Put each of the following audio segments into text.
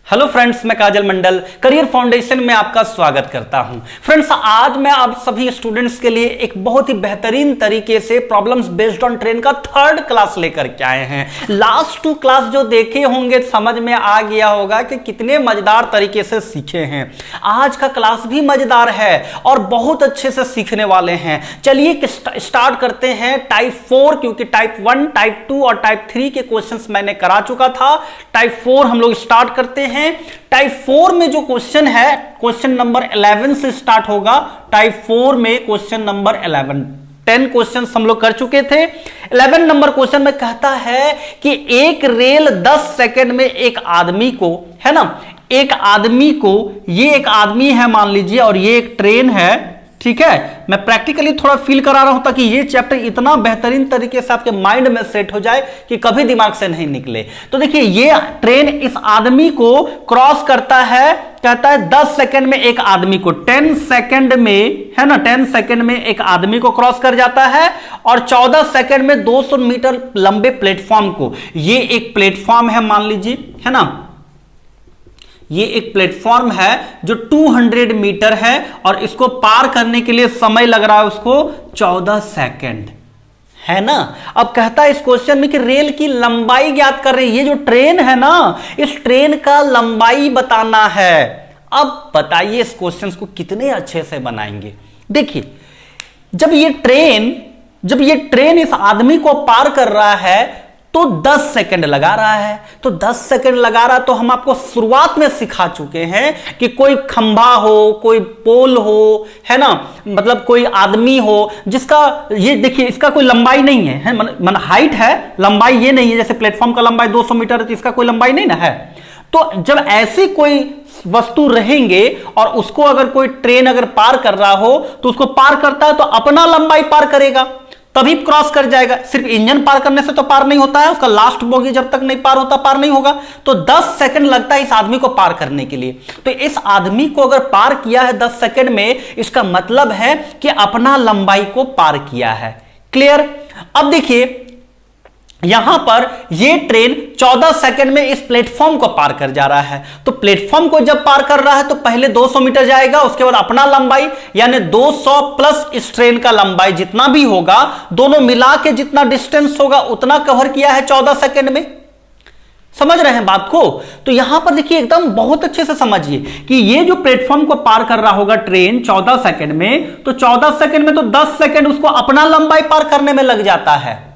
Hello friends, मैं काजल मंडल career foundation में आपका स्वागत करता हूं। फ्रेंड्स, आज मैं आप सभी स्टूडेंट्स के लिए एक बहुत ही बेहतरीन तरीके से प्रॉब्लम्स बेस्ड ऑन ट्रेन का थर्ड क्लास लेकर के आए हैं। लास्ट टू क्लास जो देखे होंगे समझ में आ गया होगा कि कितने मजेदार तरीके से सीखे हैं। आज का क्लास भी मजेदार है और बहुत अच्छे से सीखने वाले हैं। चलिए स्टार्ट करते हैं टाइप 4, क्योंकि टाइप 1, टाइप 2 और टाइप 3 के क्वेश्चंस मैंने करा चुका था। टाइप 4 हम लोग स्टार्ट करते हैं। टाइप 4 में जो क्वेश्चन है, क्वेश्चन नंबर 11 से स्टार्ट होगा। टाइप 4 में क्वेश्चन नंबर 11, 10 क्वेश्चन हम लोग कर चुके थे। 11 नंबर क्वेश्चन में कहता है कि एक रेल 10 सेकंड में एक आदमी को, है ना, एक आदमी को, ये एक आदमी है मान लीजिए और ये एक ट्रेन है, ठीक है। मैं प्रैक्टिकली थोड़ा फील करा रहा हूं ताकि ये चैप्टर इतना बेहतरीन तरीके से आपके माइंड में सेट हो जाए कि कभी दिमाग से नहीं निकले। तो देखिए, ये ट्रेन इस आदमी को क्रॉस करता है, कहता है 10 सेकंड में एक आदमी को, 10 सेकंड में, है ना, 10 सेकंड में एक आदमी को क्रॉस कर जाता है और 14 सेकंड में 200 मीटर लंबे प्लेटफॉर्म को। ये एक प्लेटफॉर्म है मान लीजिए, है ना, ये एक प्लेटफॉर्म है जो 200 मीटर है और इसको पार करने के लिए समय लग रहा है उसको 14 सेकंड, है ना। अब कहता है इस क्वेश्चन में कि रेल की लंबाई ज्ञात कर रही है। ये जो ट्रेन है ना, इस ट्रेन का लंबाई बताना है। अब बताइए इस क्वेश्चन को कितने अच्छे से बनाएंगे। देखिए, जब ये ट्रेन इस आदमी को पार कर रहा है तो 10 सेकंड लगा रहा है। तो 10 सेकंड लगा रहा, तो हम आपको शुरुआत में सिखा चुके हैं कि कोई खंभा हो, कोई पोल हो, है ना, मतलब कोई आदमी हो जिसका, ये देखिए इसका कोई लंबाई नहीं है, मन हाइट है, लंबाई ये नहीं है। जैसे प्लेटफॉर्म का लंबाई 200 मीटर है तो इसका कोई लंबाई नहीं ना है। तो जब ऐसी कोई वस्तु रहेंगे और उसको अगर कोई ट्रेन अगर पार कर रहा हो तो उसको पार करता है तो अपना लंबाई पार करेगा, तभी क्रॉस कर जाएगा। सिर्फ इंजन पार करने से तो पार नहीं होता है, उसका लास्ट बोगी जब तक नहीं पार होता पार नहीं होगा। तो 10 सेकंड लगता है इस आदमी को पार करने के लिए। तो इस आदमी को अगर पार किया है 10 सेकंड में, इसका मतलब है कि अपना लंबाई को पार किया है। क्लियर। अब देखिए, यहां पर यह ट्रेन 14 सेकंड में इस प्लेटफॉर्म को पार कर जा रहा है। तो प्लेटफॉर्म को जब पार कर रहा है तो पहले 200 मीटर जाएगा, उसके बाद अपना लंबाई यानी 200 प्लस इस ट्रेन का लंबाई जितना भी होगा, दोनों मिला के जितना डिस्टेंस होगा उतना कवर किया है 14 सेकंड में। समझ रहे हैं बात को। तो यहां पर देखिए एकदम बहुत अच्छे से समझिए कि ये जो प्लेटफॉर्म को पार कर रहा होगा ट्रेन 14 सेकंड में, तो 14 सेकंड में तो 10 सेकंड उसको अपना लंबाई पार करने में लग जाता है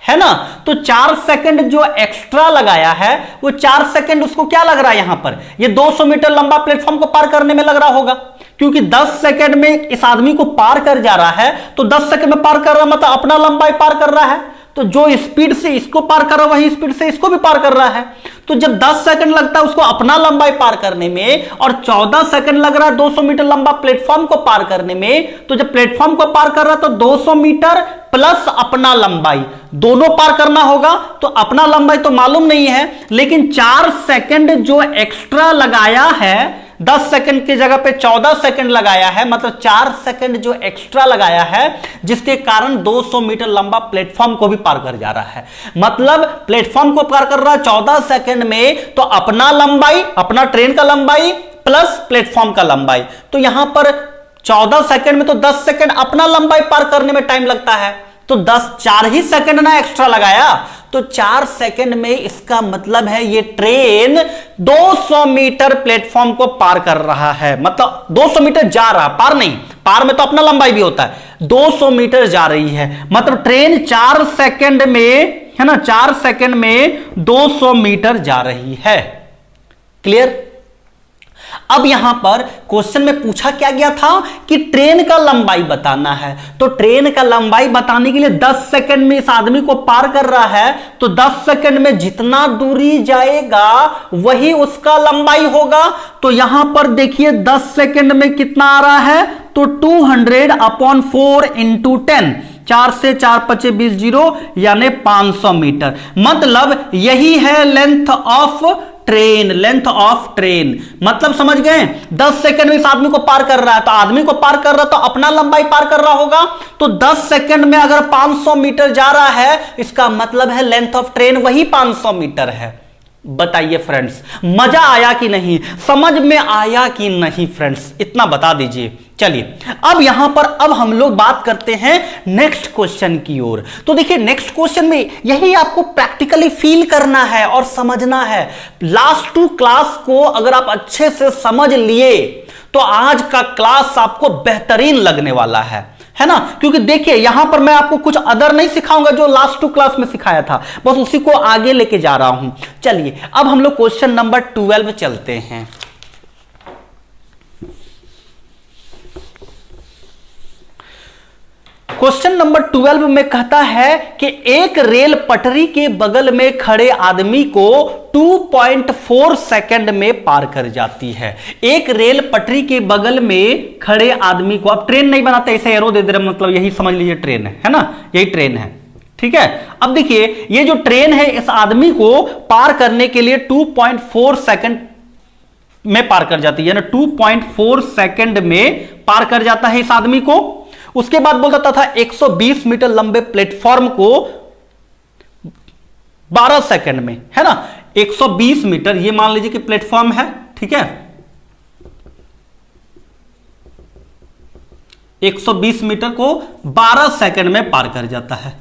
ना। तो 4 सेकंड जो एक्स्ट्रा लगाया है वो 4 सेकंड उसको क्या लग रहा है, यहां पर ये 200 मीटर लंबा प्लेटफॉर्म को पार करने में लग रहा होगा, क्योंकि 10 सेकंड में इस आदमी को पार कर जा रहा है। तो 10 सेकंड में पार कर रहा मतलब अपना लंबाई पार कर रहा है। तो जो स्पीड से इसको पार कर रहा है वही स्पीड से इसको भी पार कर रहा है। तो जब 10 सेकंड लगता है उसको अपना लंबाई पार करने में और 14 सेकंड लग रहा है 200 मीटर लंबा प्लेटफॉर्म को पार करने में, तो जब प्लेटफॉर्म को पार कर रहा है तो 200 मीटर प्लस अपना लंबाई दोनों पार करना होगा। तो अपना लंबाई तो मालूम नहीं है, लेकिन 4 सेकंड जो एक्स्ट्रा लगाया है, 10 सेकंड की जगह पे 14 सेकंड लगाया है, मतलब 4 सेकंड जो एक्स्ट्रा लगाया है, जिसके कारण 200 मीटर लंबा प्लेटफॉर्म को भी पार कर जा रहा है। मतलब प्लेटफॉर्म को पार कर रहा है 14 सेकंड में, तो अपना लंबाई, अपना ट्रेन का लंबाई प्लस प्लेटफॉर्म का लंबाई। तो यहां पर 14 सेकंड में तो 10 सेकंड अपना लंबाई पार करने में टाइम लगता है, तो 4 ही सेकंड ना एक्स्ट्रा लगाया, तो 4 सेकंड में इसका मतलब है ये ट्रेन 200 मीटर प्लेटफॉर्म को पार कर रहा है। मतलब 200 मीटर जा रहा, पार नहीं, पार में तो अपना लंबाई भी होता है। 200 मीटर जा रही है, मतलब ट्रेन 4 सेकंड में, है ना, 4 सेकंड में 200 मीटर जा रही है। क्लियर। अब यहां पर क्वेश्चन में पूछा क्या गया था कि ट्रेन का लंबाई बताना है। तो ट्रेन का लंबाई बताने के लिए 10 सेकंड में इस आदमी को पार कर रहा है, तो 10 सेकंड में जितना दूरी जाएगा वही उसका लंबाई होगा। तो यहां पर देखिए 10 सेकंड में कितना आ रहा है, तो 200/4 इंटू 10, 4 से 4 5 20 0 यानी 500 मीटर। मतलब यही है length of train, length of train. मतलब समझ गए, 10 सेकंड में इस आदमी को पार कर रहा है, तो आदमी को पार कर रहा है तो अपना लंबाई पार कर रहा होगा। तो 10 सेकंड में अगर 500 मीटर जा रहा है, इसका मतलब है लेंथ ऑफ ट्रेन वही 500 मीटर है। बताइए फ्रेंड्स, मजा आया कि नहीं, समझ में आया कि नहीं फ्रेंड्स, इतना बता दीजिए। चलिए अब यहां पर अब हम लोग बात करते हैं नेक्स्ट क्वेश्चन की ओर। तो देखिए नेक्स्ट क्वेश्चन में यही आपको प्रैक्टिकली फील करना है और समझना है। लास्ट 2 क्लास को अगर आप अच्छे से समझ लिए तो आज का क्लास आपको बेहतरीन लगने वाला है ना। क्योंकि देखिए यहां पर मैं आपको कुछ अदर नहीं सिखाऊंगा जो लास्ट 2 क्लास में सिखाया था, बस उसी को आगे लेके जा रहा हूं। चलिए अब हम लोग क्वेश्चन नंबर 12 चलते हैं। क्वेश्चन नंबर 12 में कहता है कि एक रेल पटरी के बगल में खड़े आदमी को 2.4 सेकंड में पार कर जाती है। एक रेल पटरी के बगल में खड़े आदमी को, अब ट्रेन नहीं बनाते ऐसे एरो दे दे रहे, मतलब यही समझ लीजिए ट्रेन है ना, यही ट्रेन है, ठीक है। अब देखिए ये जो ट्रेन है इस आदमी को पार करने के लिए 2.4 सेकंड में पार कर जाती है ना, 2.4 सेकंड में पार कर जाता है इस आदमी को। उसके बाद बोलता था 120 मीटर लंबे प्लेटफॉर्म को 12 सेकंड में, है ना। 120 मीटर ये मान लीजिए कि प्लेटफॉर्म है, ठीक है। 120 मीटर को 12 सेकंड में पार कर जाता है,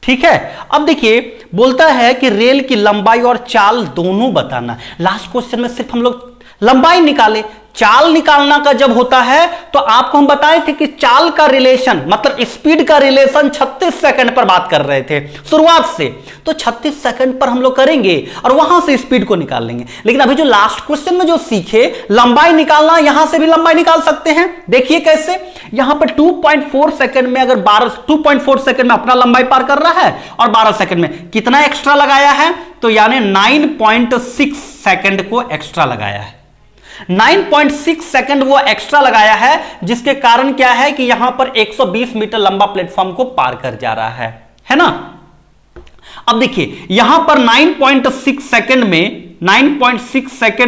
ठीक है। अब देखिए बोलता है कि रेल की लंबाई और चाल दोनों बताना। लास्ट क्वेश्चन में सिर्फ हम लोग लंबाई निकाले, चाल निकालना का जब होता है तो आपको हम बताए थे कि चाल का रिलेशन मतलब स्पीड का रिलेशन 36 सेकंड पर बात कर रहे थे शुरुआत से, तो 36 सेकंड पर हम लोग करेंगे और वहां से स्पीड को निकाल लेंगे। लेकिन अभी जो लास्ट क्वेश्चन में जो सीखे लंबाई निकालना, यहां से भी लंबाई निकाल सकते हैं। देखिए कैसे, यहां पर 2.4 सेकंड में अगर 2.4 सेकंड में अपना लंबाई पार कर रहा है और 12 सेकंड में कितना एक्स्ट्रा लगाया है, तो यानी 9.6 सेकंड को एक्स्ट्रा लगाया है। 9.6 सेकंड वो एक्स्ट्रा लगाया है, जिसके कारण क्या है कि यहां पर 120 मीटर लंबा प्लेटफॉर्म को पार कर जा रहा है ना। अब देखिए यहां पर 9.6 सेकंड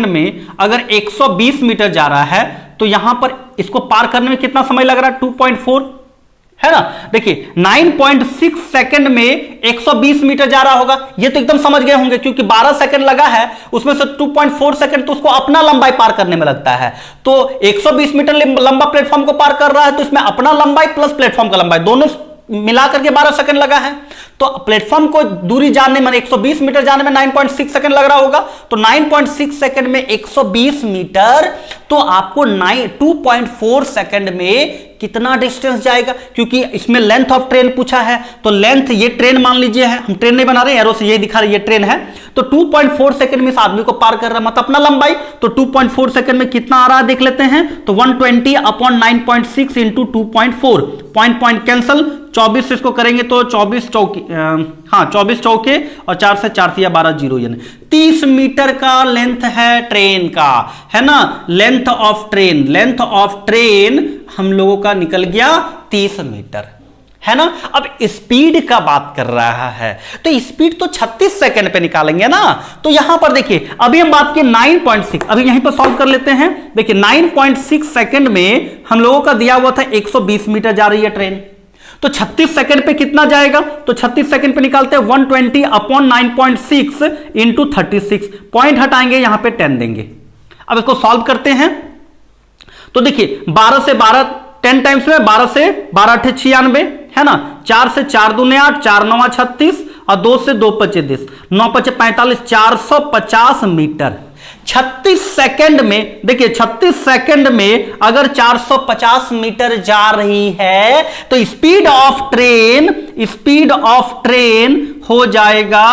में अगर 120 मीटर जा रहा है तो यहां पर इसको पार करने में कितना समय लग रहा है, 2.4, है ना। देखिए 9.6 सेकंड में 120 मीटर जा रहा होगा, ये तो एकदम समझ गए होंगे क्योंकि 12 सेकंड लगा है, उसमें से 2.4 सेकंड तो उसको अपना लंबाई पार करने में लगता है। तो 120 मीटर लंबा प्लेटफॉर्म को पार कर रहा है तो इसमें अपना लंबाई प्लस प्लेटफॉर्म का लंबाई दोनों मिलाकर के 12 सेकंड लगा है। तो प्लेटफॉर्म को दूरी जानने में 120 मीटर जाने में 9.6 सेकंड लग रहा होगा, तो 9.6 सेकंड में 120 मीटर, तो आपको 2.4 सेकंड में कितना डिस्टेंस जाएगा, क्योंकि इसमें लेंथ ऑफ ट्रेन पूछा है। तो लेंथ ये ट्रेन मान लीजिए है, हम ट्रेन नहीं बना रहे, एरो से ये दिखा रहे ये ट्रेन है। तो 2.4 सेकंड में इस आदमी को पार कर रहा है, मतलब अपना लंबाई। तो 2.4 सेकंड में कितना आ रहा है देख लेते हैं, तो 120 अपॉन 9.6 इंटू 2.4, पॉइंट कैंसल, 24 से इसको करेंगे तो 24 चौके और 4 से 4 या 12 जीरो, यानी 30 मीटर का लेंथ है ट्रेन का, है ना। लेंथ ऑफ ट्रेन हम लोगों का निकल गया 30 मीटर, है ना। अब स्पीड का बात कर रहा है तो स्पीड तो 36 सेकंड पे निकालेंगे ना। तो यहां पर देखिए अभी हम बात की 9.6, अभी यहीं पर सॉल्व कर लेते हैं। देखिए 9.6 सेकंड में हम लोगों का दिया हुआ था 120 मीटर जा रही है ट्रेन, तो 36 सेकंड पे कितना जाएगा, तो 36 सेकंड पे निकालते हैं 120 अपॉन 9.6 इंटू 36, पॉइंट हटाएंगे यहां पे 10 देंगे। अब इसको सॉल्व करते हैं तो देखिए 12 से 12 10 टाइम्स में 12 से 12 96, है ना। 4 से 4 दूने 8, 4 9 36 और 2 से 2 5 10, 9 5 45, 450 मीटर 36 सेकंड में। देखिए 36 सेकंड में अगर 450 मीटर जा रही है तो स्पीड ऑफ ट्रेन हो जाएगा,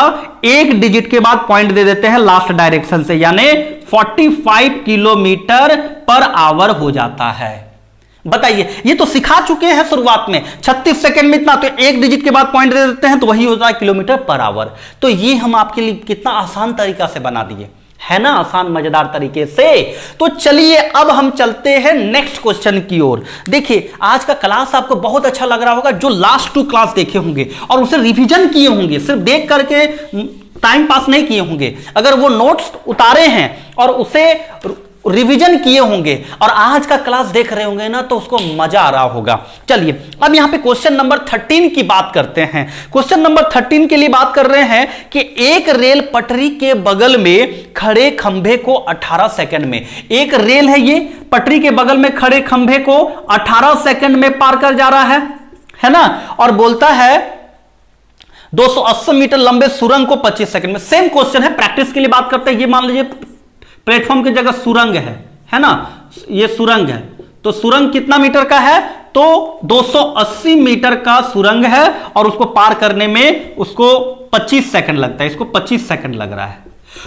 एक डिजिट के बाद पॉइंट दे देते हैं लास्ट डायरेक्शन से, यानी 45 किलोमीटर पर आवर हो जाता है। बताइए, ये तो सिखा चुके हैं शुरुआत में, 36 सेकंड में इतना, तो एक डिजिट के बाद पॉइंट दे देते हैं तो वही होता है किलोमीटर पर आवर। तो ये हम आपके लिए कितना आसान तरीका से बना दिए, है ना, आसान मजेदार तरीके से। तो चलिए अब हम चलते हैं नेक्स्ट क्वेश्चन की ओर। देखिए आज का क्लास आपको बहुत अच्छा लग रहा होगा, जो लास्ट 2 क्लास देखे होंगे और उसे रिवीजन किए होंगे, सिर्फ देख करके टाइम पास नहीं किए होंगे। अगर वो नोट्स उतारे हैं और उसे रिवीजन किए होंगे और आज का क्लास देख रहे होंगे ना, तो उसको मजा आ रहा होगा। चलिए अब यहां पे क्वेश्चन नंबर 13 की बात करते हैं। क्वेश्चन नंबर 13 के लिए बात कर रहे हैं कि एक रेल पटरी के बगल में खड़े खंभे को 18 सेकंड में, एक रेल है ये, पटरी के बगल में खड़े खंभे को 18 सेकंड में पार कर जा रहा है ना, और बोलता है 280 मीटर लंबे सुरंग को 25 सेकंड में। सेम क्वेश्चन है, प्रैक्टिस के लिए बात करते हैं। ये मान लीजिए प्लेटफॉर्म की जगह सुरंग है ना, ये सुरंग है, तो सुरंग कितना मीटर का है, तो 280 मीटर का सुरंग है और उसको पार करने में उसको 25 सेकंड लगता है, इसको 25 सेकंड लग रहा है।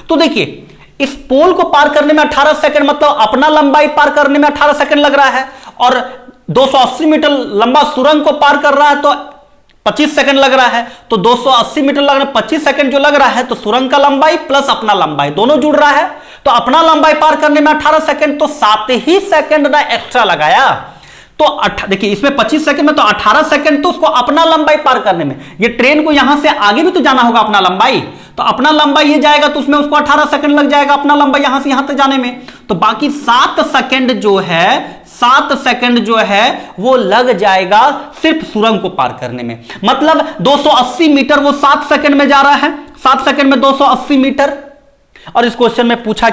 तो देखिए इस पोल को पार करने में 18 सेकंड, मतलब अपना लंबाई पार करने में 18 सेकंड लग रहा है, और 280 मीटर लंबा सुरंग को पार कर रहा है तो 25 सेकंड लग रहा है। तो 280 मीटर लग रहा है, 25 सेकंड जो लग रहा है, तो सुरंग का लंबाई प्लस अपना लंबाई दोनों जुड़ रहा है, तो अपना लंबाई पार करने में 18 सेकंड, तो 7 ही सेकंड ना एक्स्ट्रा लगाया। तो देखिए इसमें 25 सेकंड में, तो 18 सेकंड तो उसको अपना लंबाई पार करने में। ये ट्रेन को यहां से आगे भी तो जाना होगा अपना लंबाई, तो अपना लंबाई ये जाएगा तो उसमें उसको 18 सेकंड लग जाएगा अपना लंबाई यहां से यहां तक जाने में। तो बाकी 7 सेकंड जो है, 7 सेकंड जो है वो लग जाएगा सिर्फ सुरंग को पार करने में। मतलब 280 मीटर वो 7 सेकंड में जा रहा है, 7 सेकंड में 280 मीटर। और इस क्वेश्चन में पूछा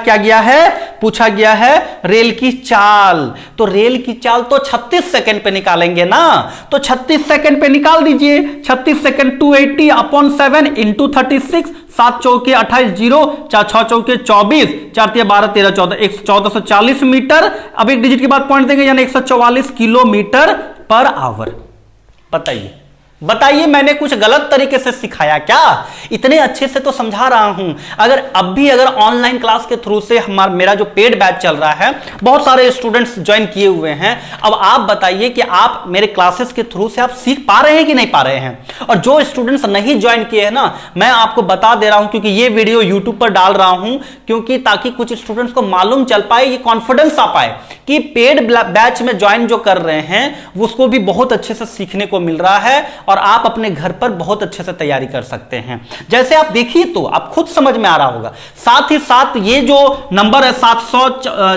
गया है रेल की चाल। तो रेल की चाल तो 36 सेकंड पे निकालेंगे ना, तो 36 सेकंड पे निकाल दीजिए। 36 सेकंड 280/7 इंटू 36, 7 चौके 28, 0 4 6 चौके 24, 4 3 12 13 14, 1440 मीटर। अब एक डिजिट के बाद पॉइंट देंगे, यानी 144 किलोमीटर पर आवर। बताइए मैंने कुछ गलत तरीके से सिखाया क्या? इतने अच्छे से तो समझा रहा हूं। अगर ऑनलाइन क्लास के थ्रू से मेरा जो पेड बैच चल रहा है, बहुत सारे स्टूडेंट्स ज्वाइन किए हुए हैं। अब आप बताइए कि आप मेरे क्लासेस के थ्रू से आप सीख पा रहे हैं कि नहीं पा रहे हैं। और जो स्टूडेंट्स नहीं ज्वाइन किए हैं ना, मैं आपको बता दे रहा हूं, क्योंकि ये वीडियो यूट्यूब पर डाल रहा हूं, क्योंकि ताकि कुछ स्टूडेंट्स को मालूम चल पाए, ये कॉन्फिडेंस आ पाए कि पेड बैच में ज्वाइन जो कर रहे हैं उसको भी बहुत अच्छे से सीखने को मिल रहा है और आप अपने घर पर बहुत अच्छे से तैयारी कर सकते हैं। जैसे आप देखिए तो आप खुद समझ में आ रहा होगा। साथ ही साथ ये जो नंबर है 700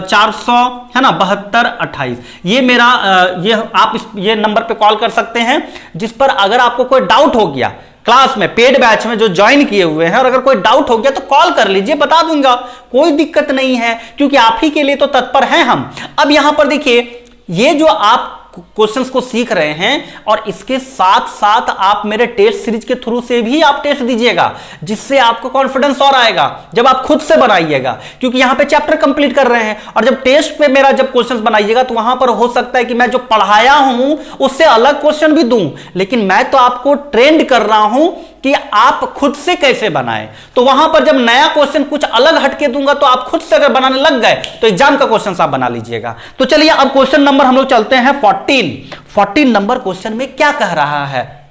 400 है ना 72 28, ये मेरा आप ये नंबर पे कॉल कर सकते हैं, जिस पर अगर आपको कोई डाउट हो गया क्लास में, पेड बैच में जो ज्वाइन किए हुए हैं, और अगर कोई डाउट हो गया तो कॉल कर लीजिए, बता दूंगा, कोई दिक्कत नहीं है, क्योंकि आप ही के लिए तो तत्पर हैं हम। अब यहां पर देखिए, ये जो आप क्वेश्चंस को सीख रहे हैं और इसके साथ साथ आप मेरे टेस्ट सीरीज के थ्रू से भी आप टेस्ट दीजिएगा, जिससे आपको कॉन्फिडेंस और आएगा जब आप खुद से बनाइएगा, क्योंकि यहां पे चैप्टर कंप्लीट कर रहे हैं। और जब टेस्ट पे मेरा जब क्वेश्चंस बनाइएगा तो वहां पर हो सकता है कि मैं जो पढ़ाया हूं उससे अलग क्वेश्चन भी दूं, लेकिन मैं तो आपको ट्रेंड कर रहा हूं कि आप खुद से कैसे बनाएं। तो वहां पर जब नया क्वेश्चन कुछ अलग हटके दूंगा तो आप खुद से अगर बनाने लग गए तो एग्जाम का क्वेश्चन आप बना लीजिएगा। तो चलिए अब क्वेश्चन नंबर हम लोग चलते हैं 14 नंबर क्वेश्चन में क्या कह रहा है।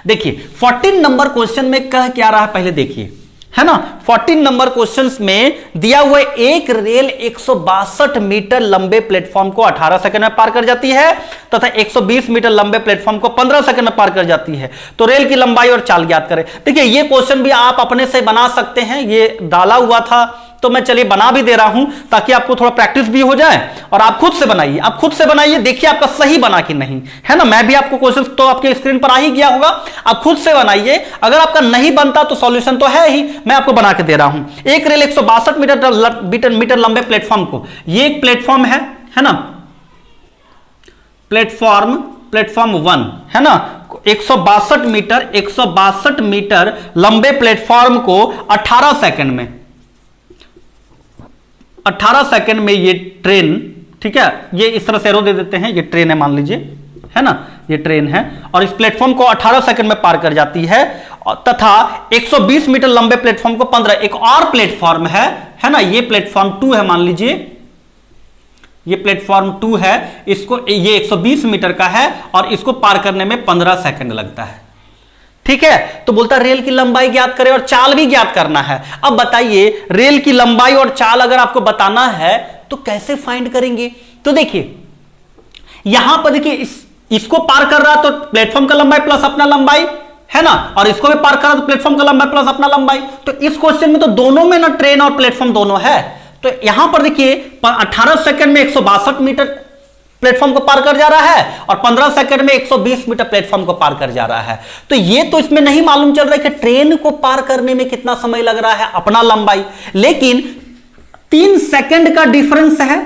देखिए 14 नंबर क्वेश्चन में कह क्या रहा है पहले देखिए, है ना। 14 नंबर क्वेश्चन में दिया हुआ एक रेल 162 मीटर लंबे प्लेटफॉर्म को 18 सेकंड में पार कर जाती है तथा 120 मीटर लंबे प्लेटफॉर्म को 15 सेकंड में पार कर जाती है। तो रेल की लंबाई और चाल ज्ञात करें। देखिए ये क्वेश्चन भी आप अपने से बना सकते हैं, ये डाला हुआ था तो मैं चलिए बना भी दे रहा हूं ताकि आपको थोड़ा प्रैक्टिस भी हो जाए और आप खुद से बनाइए, देखिए आपका सही बना कि नहीं, है ना। मैं भी आपको क्वेश्चन तो आपके स्क्रीन पर आ ही गया होगा, आप खुद से बनाइए। अगर आपका नहीं बनता तो सॉल्यूशन तो है ही, मैं आपको बना के दे रहा हूं। एक रेल 162 मीटर लंबे प्लेटफॉर्म को, ये एक प्लेटफॉर्म है ना, प्लेटफॉर्म 1 है ना, 162 मीटर लंबे प्लेटफॉर्म को 18 सेकंड में ये ट्रेन, ठीक है, ये इस तरह से एरो दे देते हैं, ये ट्रेन है मान लीजिए, है ना, ये ट्रेन है और इस प्लेटफॉर्म को 18 सेकंड में पार कर जाती है तथा 120 मीटर लंबे प्लेटफॉर्म को 15। एक और प्लेटफॉर्म है ना, ये प्लेटफॉर्म 2 है मान लीजिए, ये प्लेटफॉर्म 2 है, इसको ये 120 मीटर का है और इसको पार करने में 15 सेकंड लगता है, ठीक है। तो बोलता रेल की लंबाई ज्ञात करें और चाल भी ज्ञात करना है। अब बताइए रेल की लंबाई और चाल अगर आपको बताना है तो कैसे फाइंड करेंगे। तो देखिए यहां पर देखिए इसको पार कर रहा तो प्लेटफॉर्म का लंबाई प्लस अपना लंबाई, है ना, और इसको भी पार कर रहा तो प्लेटफॉर्म का लंबाई प्लस अपना लंबाई। तो इस क्वेश्चन में तो दोनों में ना ट्रेन और प्लेटफॉर्म दोनों है, तो यहां पर देखिए 18 सेकंड में 162 मीटर प्लेटफॉर्म को पार कर जा रहा है और 15 सेकंड में 120 मीटर प्लेटफॉर्म को पार कर जा रहा है। तो ये तो इसमें नहीं मालूम चल रहा है कि ट्रेन को पार करने में कितना समय लग रहा है, अपना लंबाई, लेकिन 3 सेकंड का डिफरेंस है,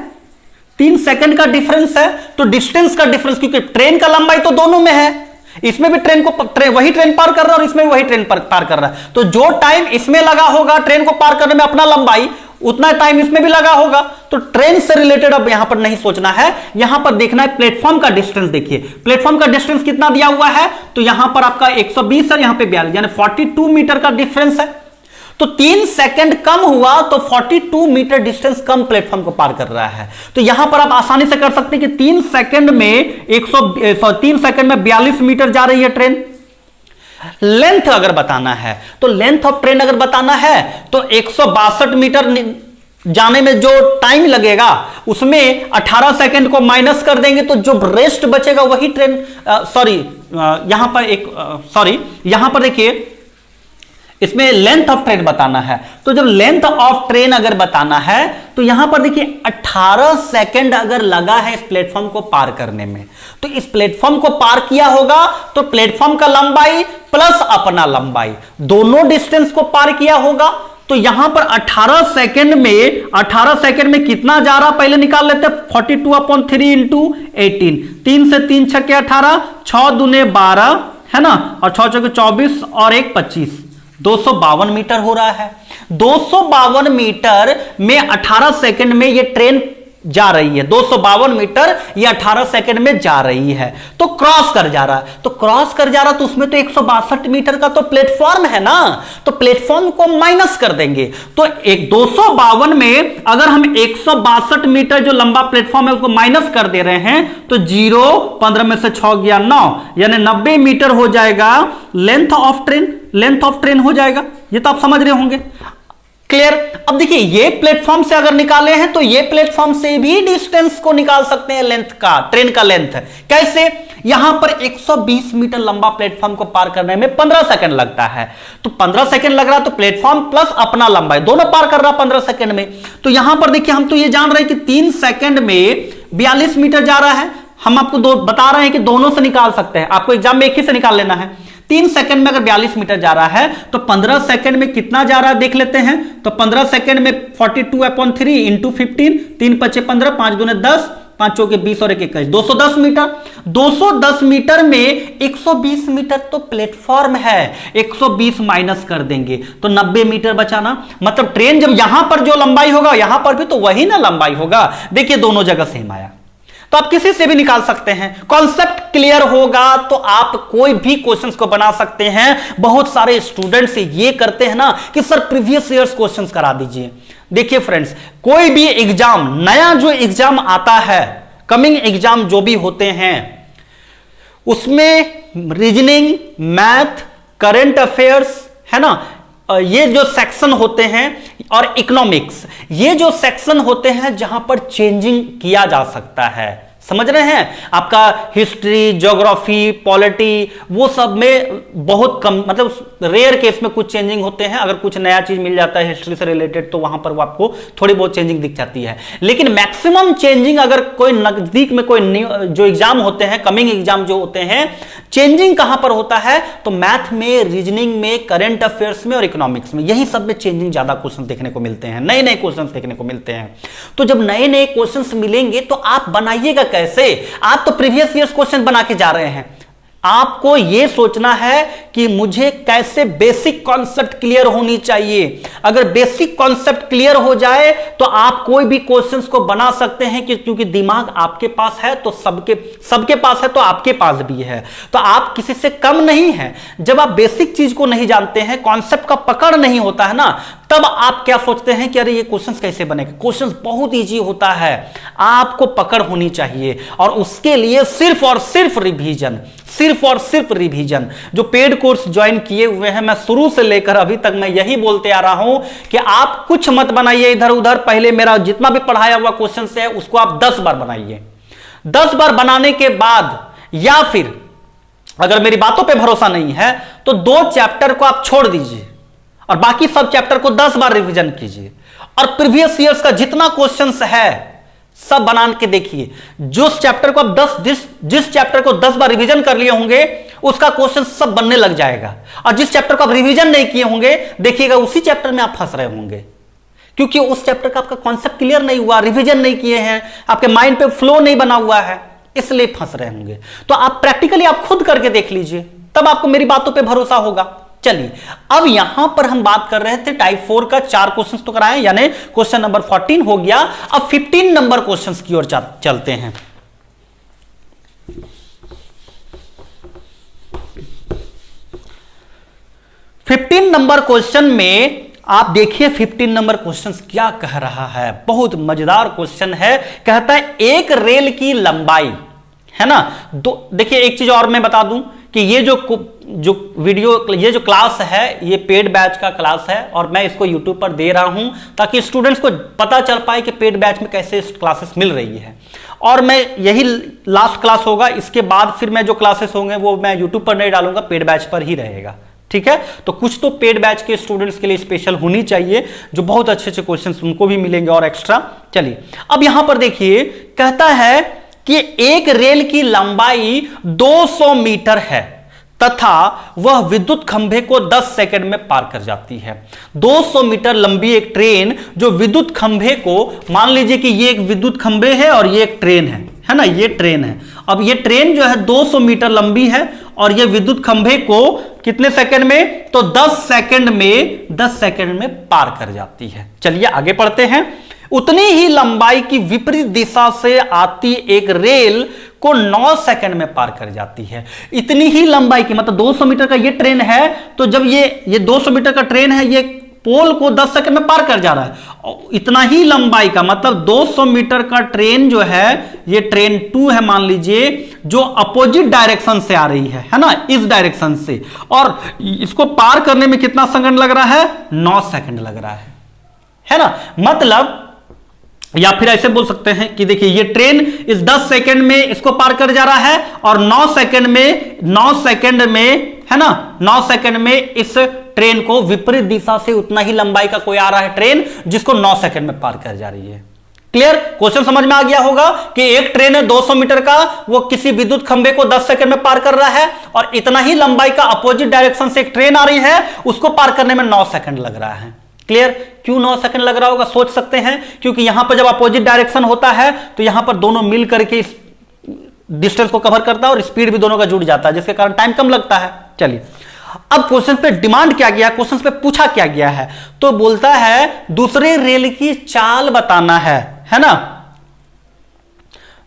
3 सेकंड का डिफरेंस है, तो डिस्टेंस का डिफरेंस, क्योंकि ट्रेन का लंबाई तो दोनों में है, इसमें भी वही ट्रेन पार कर रहा है और इसमें भी वही ट्रेन पार कर रहा है, तो जो टाइम इसमें लगा होगा ट्रेन को पार करने में अपना लंबाई, उतना टाइम इसमें भी लगा होगा। तो ट्रेन से रिलेटेड अब यहां पर नहीं सोचना है, यहां पर देखना है प्लेटफॉर्म का डिस्टेंस। देखिए प्लेटफॉर्म का डिस्टेंस कितना दिया हुआ है, तो यहां पर आपका 120 है, यहां पे 42, यानी 42 मीटर का डिफरेंस है। तो 3 सेकंड कम हुआ तो 42 मीटर डिस्टेंस कम प्लेटफॉर्म को पार कर रहा है। तो यहां पर आप आसानी से कर सकते हैं कि 3 सेकंड में 42 मीटर जा रही है ट्रेन। लेंथ अगर बताना है, तो लेंथ ऑफ ट्रेन अगर बताना है तो 162 मीटर जाने में जो टाइम लगेगा उसमें 18 सेकंड को माइनस कर देंगे, तो जो रेस्ट बचेगा वही ट्रेन, यहां पर देखिए इसमें लेंथ ऑफ ट्रेन बताना है, तो जब लेंथ ऑफ ट्रेन अगर बताना है तो यहां पर देखिए 18 सेकंड अगर लगा है इस प्लेटफॉर्म को पार करने में, तो इस प्लेटफॉर्म को पार किया होगा तो प्लेटफॉर्म का लंबाई प्लस अपना लंबाई दोनों डिस्टेंस को पार किया होगा। तो यहां पर 18 सेकंड में कितना जा रहा पहले निकाल लेते हैं, 42/3 इंटू 18, 3 से 3 छक्के 18, 6 दूने 12 है ना, और 6 चौके 24 और 1 25, 252 मीटर हो रहा है। 252 मीटर में 18 सेकंड में ये ट्रेन जा रही है, 252 मीटर ये 18 सेकंड में जा रही है, तो क्रॉस कर जा रहा है। तो क्रॉस कर जा रहा तो उसमें तो 162 मीटर का तो प्लेटफॉर्म है ना, तो प्लेटफॉर्म को माइनस कर देंगे। तो 252 में अगर हम 162 मीटर जो लंबा प्लेटफॉर्म है उसको माइनस कर दे रहे हैं तो 0, 15 में से 6 गया 9, यानी 90 मीटर हो जाएगा लेंथ ऑफ ट्रेन हो जाएगा। ये तो आप समझ रहे होंगे, क्लियर। अब देखिए ये प्लेटफॉर्म से अगर निकाले हैं तो ये प्लेटफॉर्म से भी डिस्टेंस को निकाल सकते हैं, लेंथ का, ट्रेन का लेंथ कैसे, यहां पर 120 मीटर लंबा प्लेटफॉर्म को पार करने में 15 सेकंड लगता है, तो 15 सेकंड लग रहा है तो प्लेटफॉर्म प्लस अपना लंबाई दोनों पार कर रहा है 15 सेकंड में। तो यहां पर देखिए हम तो ये जान रहे हैं कि 3 सेकंड में 42 मीटर जा रहा है, हम आपको बता रहे हैं कि दोनों से निकाल सकते हैं, आपको एग्जाम में एक ही से निकाल लेना है। 3 सेकंड में अगर 42 मीटर जा रहा है तो 15 सेकंड में कितना जा रहा है देख लेते हैं, तो 15 सेकंड में 42/3 इंटू 15, 3 × 5 = 15, 5 × 10, 5 चौके 20 और 1 21, 210 मीटर। 210 मीटर में 120 मीटर तो प्लेटफॉर्म है, 120 माइनस कर देंगे तो 90 मीटर बचाना, मतलब ट्रेन जब यहां पर जो लंबाई होगा यहां पर भी तो वही ना लंबाई होगा। देखिए दोनों जगह सेम आया, तो आप किसी से भी निकाल सकते हैं। कॉन्सेप्ट क्लियर होगा तो आप कोई भी क्वेश्चंस को बना सकते हैं। बहुत सारे स्टूडेंट्स ये करते हैं ना कि सर प्रीवियस ईयर्स क्वेश्चंस करा दीजिए। देखिए फ्रेंड्स, कोई भी एग्जाम, नया जो एग्जाम आता है, कमिंग एग्जाम जो भी होते हैं, उसमें रीजनिंग, मैथ, करंट अफेयर्स है ना, ये जो सेक्शन होते हैं, और इकोनॉमिक्स, ये जो सेक्शन होते हैं जहां पर चेंजिंग किया जा सकता है, समझ रहे हैं, आपका हिस्ट्री, ज्योग्राफी, पॉलिटी, वो सब में बहुत कम, मतलब रेयर केस में कुछ चेंजिंग होते हैं। अगर कुछ नया चीज मिल जाता है हिस्ट्री से रिलेटेड तो वहां पर वो आपको थोड़ी बहुत चेंजिंग दिख जाती है, लेकिन मैक्सिमम चेंजिंग अगर कोई नजदीक में कोई जो एग्जाम होते हैं, कमिंग एग्जाम जो होते हैं, चेंजिंग कहां पर होता है, तो मैथ में, रीजनिंग में, करंट अफेयर्स में और इकोनॉमिक्स में, यही सब में चेंजिंग ज्यादा क्वेश्चन देखने को मिलते हैं, नए नए क्वेश्चन देखने को मिलते हैं। तो जब नए नए क्वेश्चन मिलेंगे तो आप बनाइएगा कैसे, आप तो प्रीवियस ईयर्स क्वेश्चन बना के जा रहे हैं, आपको यह सोचना है कि मुझे कैसे बेसिक कॉन्सेप्ट क्लियर होनी चाहिए। अगर बेसिक कॉन्सेप्ट क्लियर हो जाए तो आप कोई भी क्वेश्चंस को बना सकते हैं, क्योंकि दिमाग आपके पास है तो सबके पास है, तो आपके पास भी है, तो आप किसी से कम नहीं है। जब आप बेसिक चीज को नहीं जानते हैं, कॉन्सेप्ट का पकड़ नहीं होता है ना, तब आप क्या सोचते हैं कि अरे ये क्वेश्चंस कैसे बनेगा। क्वेश्चंस बहुत इजी होता है, आपको पकड़ होनी चाहिए, और उसके लिए सिर्फ और सिर्फ रिवीजन। जो पेड कोर्स ज्वाइन किए हुए हैं, मैं शुरू से लेकर अभी तक मैं यही बोलते आ रहा हूं कि आप कुछ मत बनाइए इधर उधर, पहले मेरा जितना भी पढ़ाया हुआ क्वेश्चन है उसको आप 10 बार बनाइए। 10 बार बनाने के बाद, या फिर अगर मेरी बातों पे भरोसा नहीं है तो 2 चैप्टर को आप छोड़ दीजिए और बाकी सब चैप्टर को 10 बार रिवीजन कीजिए, और प्रीवियस ईयर्स का जितना क्वेश्चंस है सब बना के देखिए। जिस चैप्टर को आप जिस चैप्टर को 10 बार रिवीजन कर लिए होंगे उसका क्वेश्चन सब बनने लग जाएगा, और जिस चैप्टर को आप रिवीजन नहीं किए होंगे देखिएगा उसी चैप्टर में आप फंस रहे होंगे, क्योंकि उस चैप्टर का आपका कॉन्सेप्ट क्लियर नहीं हुआ, रिवीजन नहीं किए हैं, आपके माइंड पे फ्लो नहीं बना हुआ है, इसलिए फंस रहे होंगे। तो आप प्रैक्टिकली आप खुद करके देख लीजिए, तब आपको मेरी बातों पे भरोसा होगा। चलिए अब यहां पर हम बात कर रहे थे टाइप 4 का 4 क्वेश्चंस तो कराएं, यानी क्वेश्चन नंबर 14 हो गया। अब 15 नंबर क्वेश्चंस की ओर चलते हैं। फिफ्टीन नंबर क्वेश्चन में आप देखिए 15 नंबर क्वेश्चन क्या कह रहा है, बहुत मजेदार क्वेश्चन है। कहता है एक रेल की लंबाई, है ना, देखिए एक चीज और मैं बता दूं कि ये जो वीडियो, ये जो क्लास है ये पेड बैच का क्लास है, और मैं इसको यूट्यूब पर दे रहा हूं ताकि स्टूडेंट्स को पता चल पाए कि पेड बैच में कैसे क्लासेस मिल रही है। और मैं यही लास्ट क्लास होगा, इसके बाद फिर मैं जो क्लासेस होंगे वो मैं यूट्यूब पर नहीं डालूंगा, पेड बैच पर ही रहेगा, ठीक है। तो कुछ तो पेड बैच के स्टूडेंट्स के लिए स्पेशल होनी चाहिए, जो बहुत अच्छे अच्छे क्वेश्चंस उनको भी मिलेंगे और एक्स्ट्रा। चलिए अब यहां पर देखिए, कहता है कि एक रेल की लंबाई 200 मीटर है तथा वह विद्युत खंभे को 10 सेकंड में पार कर जाती है। 200 मीटर लंबी एक ट्रेन जो विद्युत खंभे को, मान लीजिए कि ये एक विद्युत खंभे है और ये एक ट्रेन है ना, ये ट्रेन है। अब ये ट्रेन जो है 200 मीटर लंबी है और ये विद्युत खंभे को कितने सेकंड में, तो 10 सेकंड में पार कर जाती है। चलिए आगे पढ़ते हैं। उतनी ही लंबाई की विपरीत दिशा से आती एक रेल को 9 सेकंड में पार कर जाती है। इतनी ही लंबाई की, मतलब 200 मीटर का ये ट्रेन है, तो जब ये 200 मीटर का ट्रेन है, ये पोल को 10 सेकंड में पार कर जा रहा है। इतना ही लंबाई का मतलब 200 मीटर का ट्रेन जो है, ये ट्रेन 2 है मान लीजिए, जो अपोजिट डायरेक्शन से आ रही है ना, इस डायरेक्शन से, और इसको पार करने में कितना सेकंड लग रहा है, 9 सेकंड लग रहा है ना। मतलब या फिर ऐसे बोल सकते हैं कि देखिए ये ट्रेन इस 10 सेकंड में इसको पार कर जा रहा है, और 9 सेकंड में है ना, 9 सेकंड में इस ट्रेन को विपरीत दिशा से उतना ही लंबाई का कोई आ रहा है ट्रेन, जिसको 9 सेकंड में पार कर जा रही है। क्लियर, क्वेश्चन समझ में आ गया होगा कि एक ट्रेन है 200 मीटर का, वो किसी विद्युत खंभे को 10 सेकंड में पार कर रहा है, और इतना ही लंबाई का अपोजिट डायरेक्शन से एक ट्रेन आ रही है, उसको पार करने में 9 सेकंड लग रहा है। क्लियर, क्यों 9 सेकंड लग रहा होगा सोच सकते हैं, क्योंकि यहां पर जब अपोजिट डायरेक्शन होता है तो यहां पर दोनों मिल करके इस डिस्टेंस को कवर करता है और स्पीड भी दोनों का जुड़ जाता है, जिसके कारण टाइम कम लगता है। चलिए अब क्वेश्चन पे डिमांड क्या गया, क्वेश्चन पे पूछा क्या गया है, तो बोलता है दूसरे रेल की चाल बताना है ना,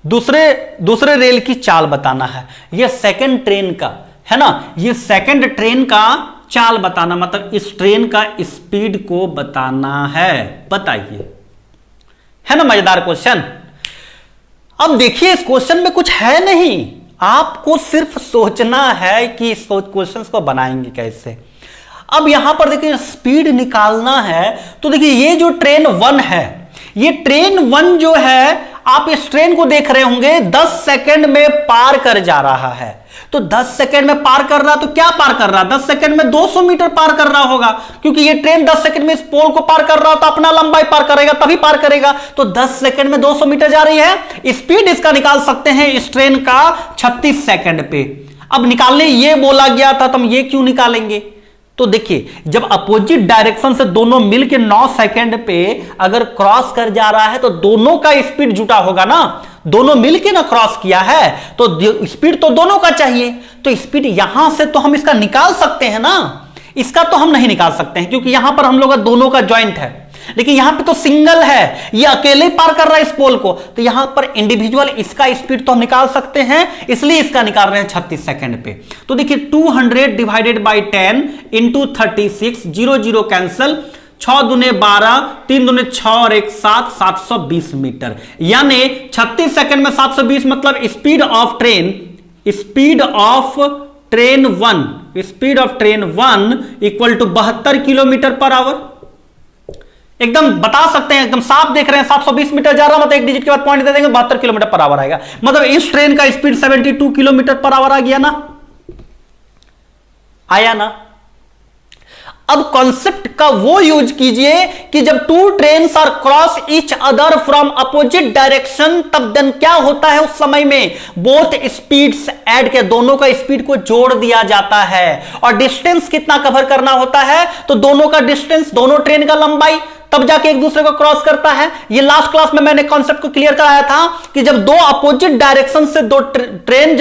दूसरे रेल की चाल बताना है। ये सेकंड ट्रेन का है ना, ये सेकंड ट्रेन का चाल बताना, मतलब इस ट्रेन का स्पीड को बताना है, बताइए, है ना। मजेदार क्वेश्चन। अब देखिए इस क्वेश्चन में कुछ है नहीं, आपको सिर्फ सोचना है कि इस क्वेश्चन को बनाएंगे कैसे। अब यहां पर देखिए स्पीड निकालना है, तो देखिए ये जो ट्रेन 1 है, ये ट्रेन 1 जो है, आप इस ट्रेन को देख रहे होंगे 10 सेकंड में पार कर जा रहा है। तो 10 सेकंड में पार कर रहा, तो क्या पार कर रहा, 10 सेकंड में 200 मीटर पार कर रहा होगा, क्योंकि ये ट्रेन 10 सेकंड में इस पोल को पार कर रहा हो तो अपना लंबाई पार करेगा, तभी पार करेगा। तो 10 सेकंड में 200 मीटर जा रही है। स्पीड इसका निकाल सकते हैं इस ट्रेन का 36 सेकंड पे। अब निकालने ये बोला गया था, तो हम ये क्यों निकालेंगे, तो देखिए जब अपोजिट डायरेक्शन से दोनों मिलकर 9 सेकंड पे अगर क्रॉस कर जा रहा है, तो दोनों का स्पीड जुटा होगा ना, दोनों मिलके ना क्रॉस किया है, तो स्पीड तो दोनों का चाहिए। तो स्पीड यहां से तो हम इसका निकाल सकते हैं ना, इसका तो हम नहीं निकाल सकते हैं, क्योंकि यहां पर हम लोग का दोनों का ज्वाइंट है, लेकिन यहां पे तो सिंगल है, ये अकेले पार कर रहा है इस पोल को, तो यहां पर इंडिविजुअल इसका स्पीड तो हम निकाल सकते हैं, इसलिए इसका निकाल रहे हैं 36 सेकंड पे। तो देखिए 200 डिवाइडेड बाई 10 इंटू 36, 0 0 कैंसल, 6 दूने 12, 3 दूने 6 और 1 7, 720 मीटर, यानी 36 सेकंड में 720, मतलब speed of train 1 equal to 72 kilometre per hour. एकदम बता सकते हैं, एकदम साफ देख रहे हैं, 720 मीटर जा रहा, मतलब एक डिजिट के बाद पॉइंट दे देंगे, 72 किलोमीटर पर आवर आएगा। मतलब इस ट्रेन का स्पीड 72 किलोमीटर पर आवर आ गया ना, आया ना। अब कॉन्सेप्ट का वो यूज कीजिए कि जब two trains are cross each other from opposite direction, तब देन क्या होता है उस समय में, बोथ स्पीड्स ऐड के, दोनों का स्पीड को जोड़ दिया जाता है। और डिस्टेंस कितना कवर करना होता है, तो दोनों का डिस्टेंस, दोनों ट्रेन का लंबाई, तब जाके एक दूसरे को क्रॉस करता है। ये लास्ट क्लास में मैंने कॉन्सेप्ट को क्लियर कराया था कि जब दो अपोजिट डायरेक्शन से दो ट्रेन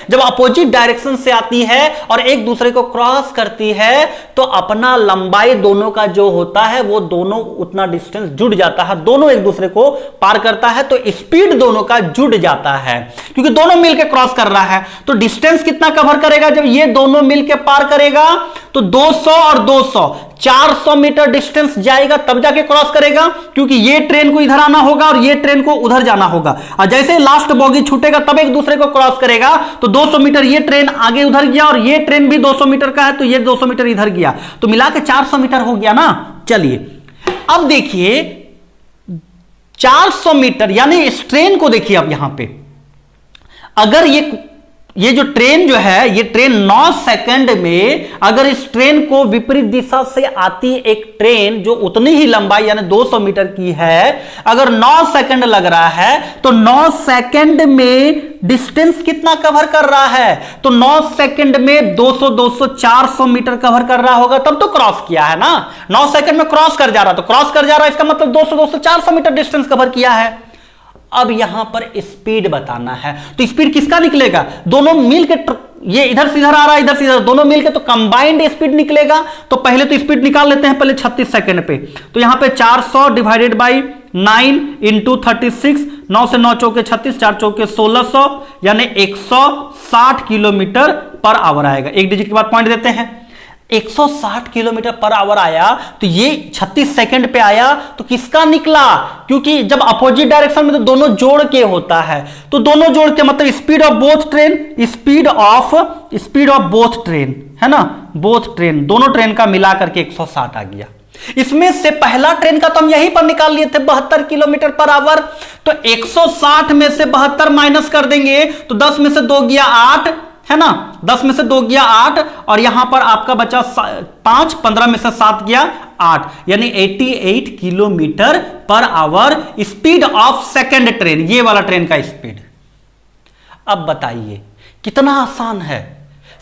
जब अपोजिट डायरेक्शन से आती है और एक दूसरे को क्रॉस करती है, तो अपना लंबाई दोनों का जो होता है वो दोनों उतना डिस्टेंस जुड़ जाता है, दोनों एक दूसरे को पार करता है, तो स्पीड दोनों का जुड़ जाता है क्योंकि दोनों मिलकर क्रॉस कर रहा है। तो डिस्टेंस कितना कवर करेगा, जब ये दोनों मिलकर पार करेगा तो 200 और 200 400 मीटर डिस्टेंस जाएगा, तब जाके क्रॉस करेगा, क्योंकि ये ट्रेन को इधर आना होगा और ये ट्रेन को उधर जाना होगा। और जैसे लास्ट बोगी छूटेगा तब एक दूसरे को क्रॉस करेगा, तो 200 मीटर ये ट्रेन आगे उधर गया और ये ट्रेन भी 200 मीटर का है, तो ये 200 मीटर इधर गया, तो मिला के 400 मीटर हो गया ना। चलिए अब देखिए 400 मीटर, यानी इस ट्रेन को देखिए अब यहां पे, अगर ये जो ट्रेन जो है, ये ट्रेन 9 सेकंड में, अगर इस ट्रेन को विपरीत दिशा से आती एक ट्रेन जो उतनी ही लंबाई यानी 200 मीटर की है, अगर 9 सेकंड लग रहा है, तो 9 सेकंड में डिस्टेंस कितना कवर कर रहा है, तो 9 सेकंड में 200 200 400 मीटर कवर कर रहा होगा, तब तो क्रॉस किया है ना। 9 सेकंड में क्रॉस कर जा रहा, तो क्रॉस कर जा रहा है, इसका मतलब 200 200 400 मीटर डिस्टेंस कवर किया है। अब यहां पर स्पीड बताना है, तो स्पीड किसका निकलेगा, दोनों मिलकर, ये इधर से इधर आ रहा है, इधर से इधर, दोनों मिलकर तो कंबाइंड स्पीड निकलेगा। तो पहले तो स्पीड निकाल लेते हैं पहले 36 सेकंड पे, तो यहां पे 400 डिवाइडेड बाई 9 इंटू 36, 9 से 9 चौके 36, 4 चौके 1600, यानी 160 किलोमीटर पर आवर आएगा। एक डिजिट के बाद पॉइंट देते हैं, 160 किलोमीटर पर आवर आया, तो ये 36 सेकंड पे आया, तो किसका निकला, क्योंकि जब अपोजिट डायरेक्शन में तो दोनों जोड़ के होता है, तो दोनों जोड़ के मतलब speed of both train, speed of both train है ना, बोथ ट्रेन, दोनों ट्रेन का मिला करके 160 आ गया। इसमें से पहला ट्रेन का तो हम यहीं पर निकाल लिए थे 72 किलोमीटर पर आवर, तो 160 में से 72 माइनस कर देंगे, तो 10 में से 2 गया 8 है ना, 10 में से 2 गया 8, और यहां पर आपका बचा 5, 15 में से 7 गया 8, यानी 88 kilometre per our speed of second train, ये वाला ट्रेन का स्पीड। अब बताइए कितना आसान है,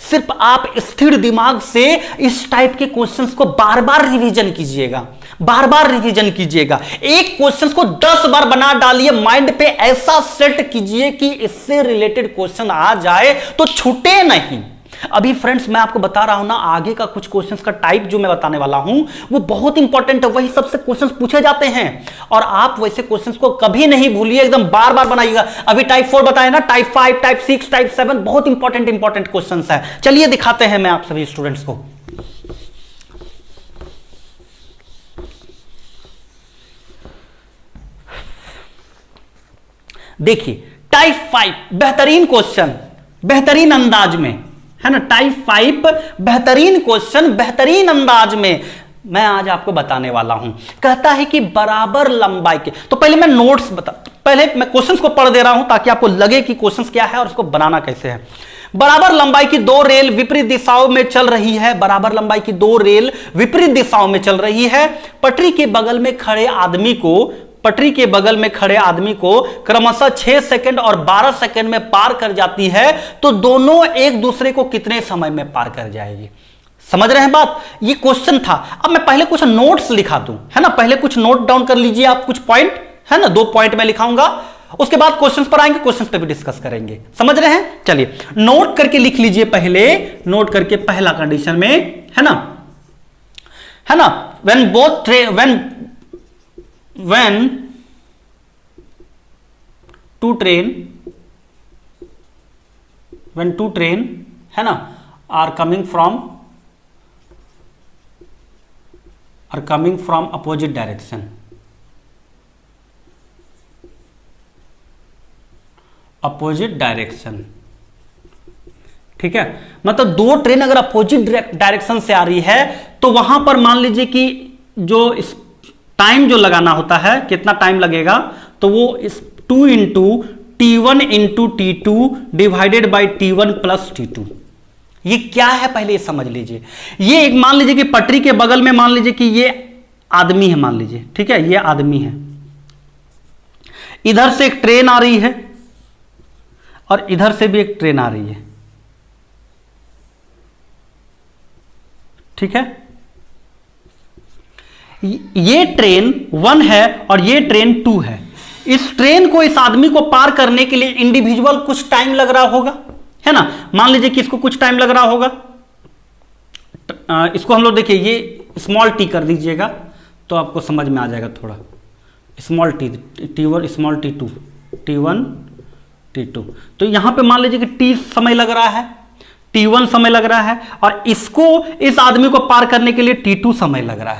सिर्फ आप स्थिर दिमाग से इस टाइप के क्वेश्चंस को बार बार रिवीजन कीजिएगा, बार बार रिवीजन कीजिएगा, एक क्वेश्चंस को 10 बार बना डालिए, माइंड पे ऐसा सेट कीजिए कि इससे रिलेटेड क्वेश्चन आ जाए तो छूटे नहीं। अभी फ्रेंड्स मैं आपको बता रहा हूं ना, आगे का कुछ क्वेश्चंस का टाइप जो मैं बताने वाला हूं वो बहुत इंपॉर्टेंट है, वही सबसे क्वेश्चंस पूछे जाते हैं, और आप वैसे क्वेश्चंस को कभी नहीं भूलिए, एकदम बार बार बनाइएगा। अभी टाइप 4 बताए ना, टाइप 5, टाइप 6, टाइप 7, बहुत इंपॉर्टेंट क्वेश्चंस है। चलिए दिखाते हैं मैं आप सभी स्टूडेंट्स को। देखिए टाइप 5 बेहतरीन क्वेश्चन, बेहतरीन अंदाज में है ना, टाइप 5 बेहतरीन क्वेश्चन बेहतरीन अंदाज में मैं आज आपको बताने वाला हूं। कहता है कि बराबर लंबाई के, तो पहले मैं नोट्स पहले मैं क्वेश्चंस को पढ़ दे रहा हूं ताकि आपको लगे कि क्वेश्चंस क्या है और उसको बनाना कैसे है। बराबर लंबाई की 2 रेल विपरीत दिशाओं में चल रही है, बराबर लंबाई की 2 रेल विपरीत दिशाओं में चल रही है, पटरी के बगल में खड़े आदमी को क्रमशः 6 सेकंड और 12 सेकंड में पार कर जाती है, तो दोनों एक दूसरे को कितने समय में पार कर जाएगी। समझ रहे हैं बात, ये क्वेश्चन था। अब मैं पहले कुछ नोट्स लिखा दूं, है ना, पहले कुछ नोट डाउन कर लीजिए आप, कुछ पॉइंट है ना, 2 पॉइंट मैं लिखाऊंगा, उसके बाद क्वेश्चंस पर आएंगे, क्वेश्चंस पे भी डिस्कस करेंगे। समझ रहे हैं, चलिए नोट करके लिख लीजिए, पहले नोट करके पहला कंडीशन में है ना, when two train है ना are coming from opposite direction, ठीक है, मतलब 2 ट्रेन अगर अपोजिट डायरेक्शन से आ रही है, तो वहां पर मान लीजिए कि जो टाइम जो लगाना होता है, कितना टाइम लगेगा, तो वो इस 2 into T1 into T2 divided by T1 plus T2, ये क्या है पहले ये समझ लीजिए। ये एक मान लीजिए कि पटरी के बगल में मान लीजिए कि ये आदमी है, मान लीजिए, ठीक है, ये आदमी है, इधर से एक ट्रेन आ रही है और इधर से भी एक ट्रेन आ रही है, ठीक है। ये ट्रेन 1 है और ये ट्रेन 2 है। इस ट्रेन को इस आदमी को पार करने के लिए इंडिविजुअल कुछ टाइम लग रहा होगा, है ना। मान लीजिए कि इसको कुछ टाइम लग रहा होगा, इसको हम लोग देखिए ये स्मॉल टी कर दीजिएगा तो आपको समझ में आ जाएगा थोड़ा। Small T, T1 small T2, T1 T2, तो यहां पे मान लीजिए कि T समय लग रहा है, T1 समय लग रहा है और इसको इस आदमी को पार करने के लिए T2 समय लग रहा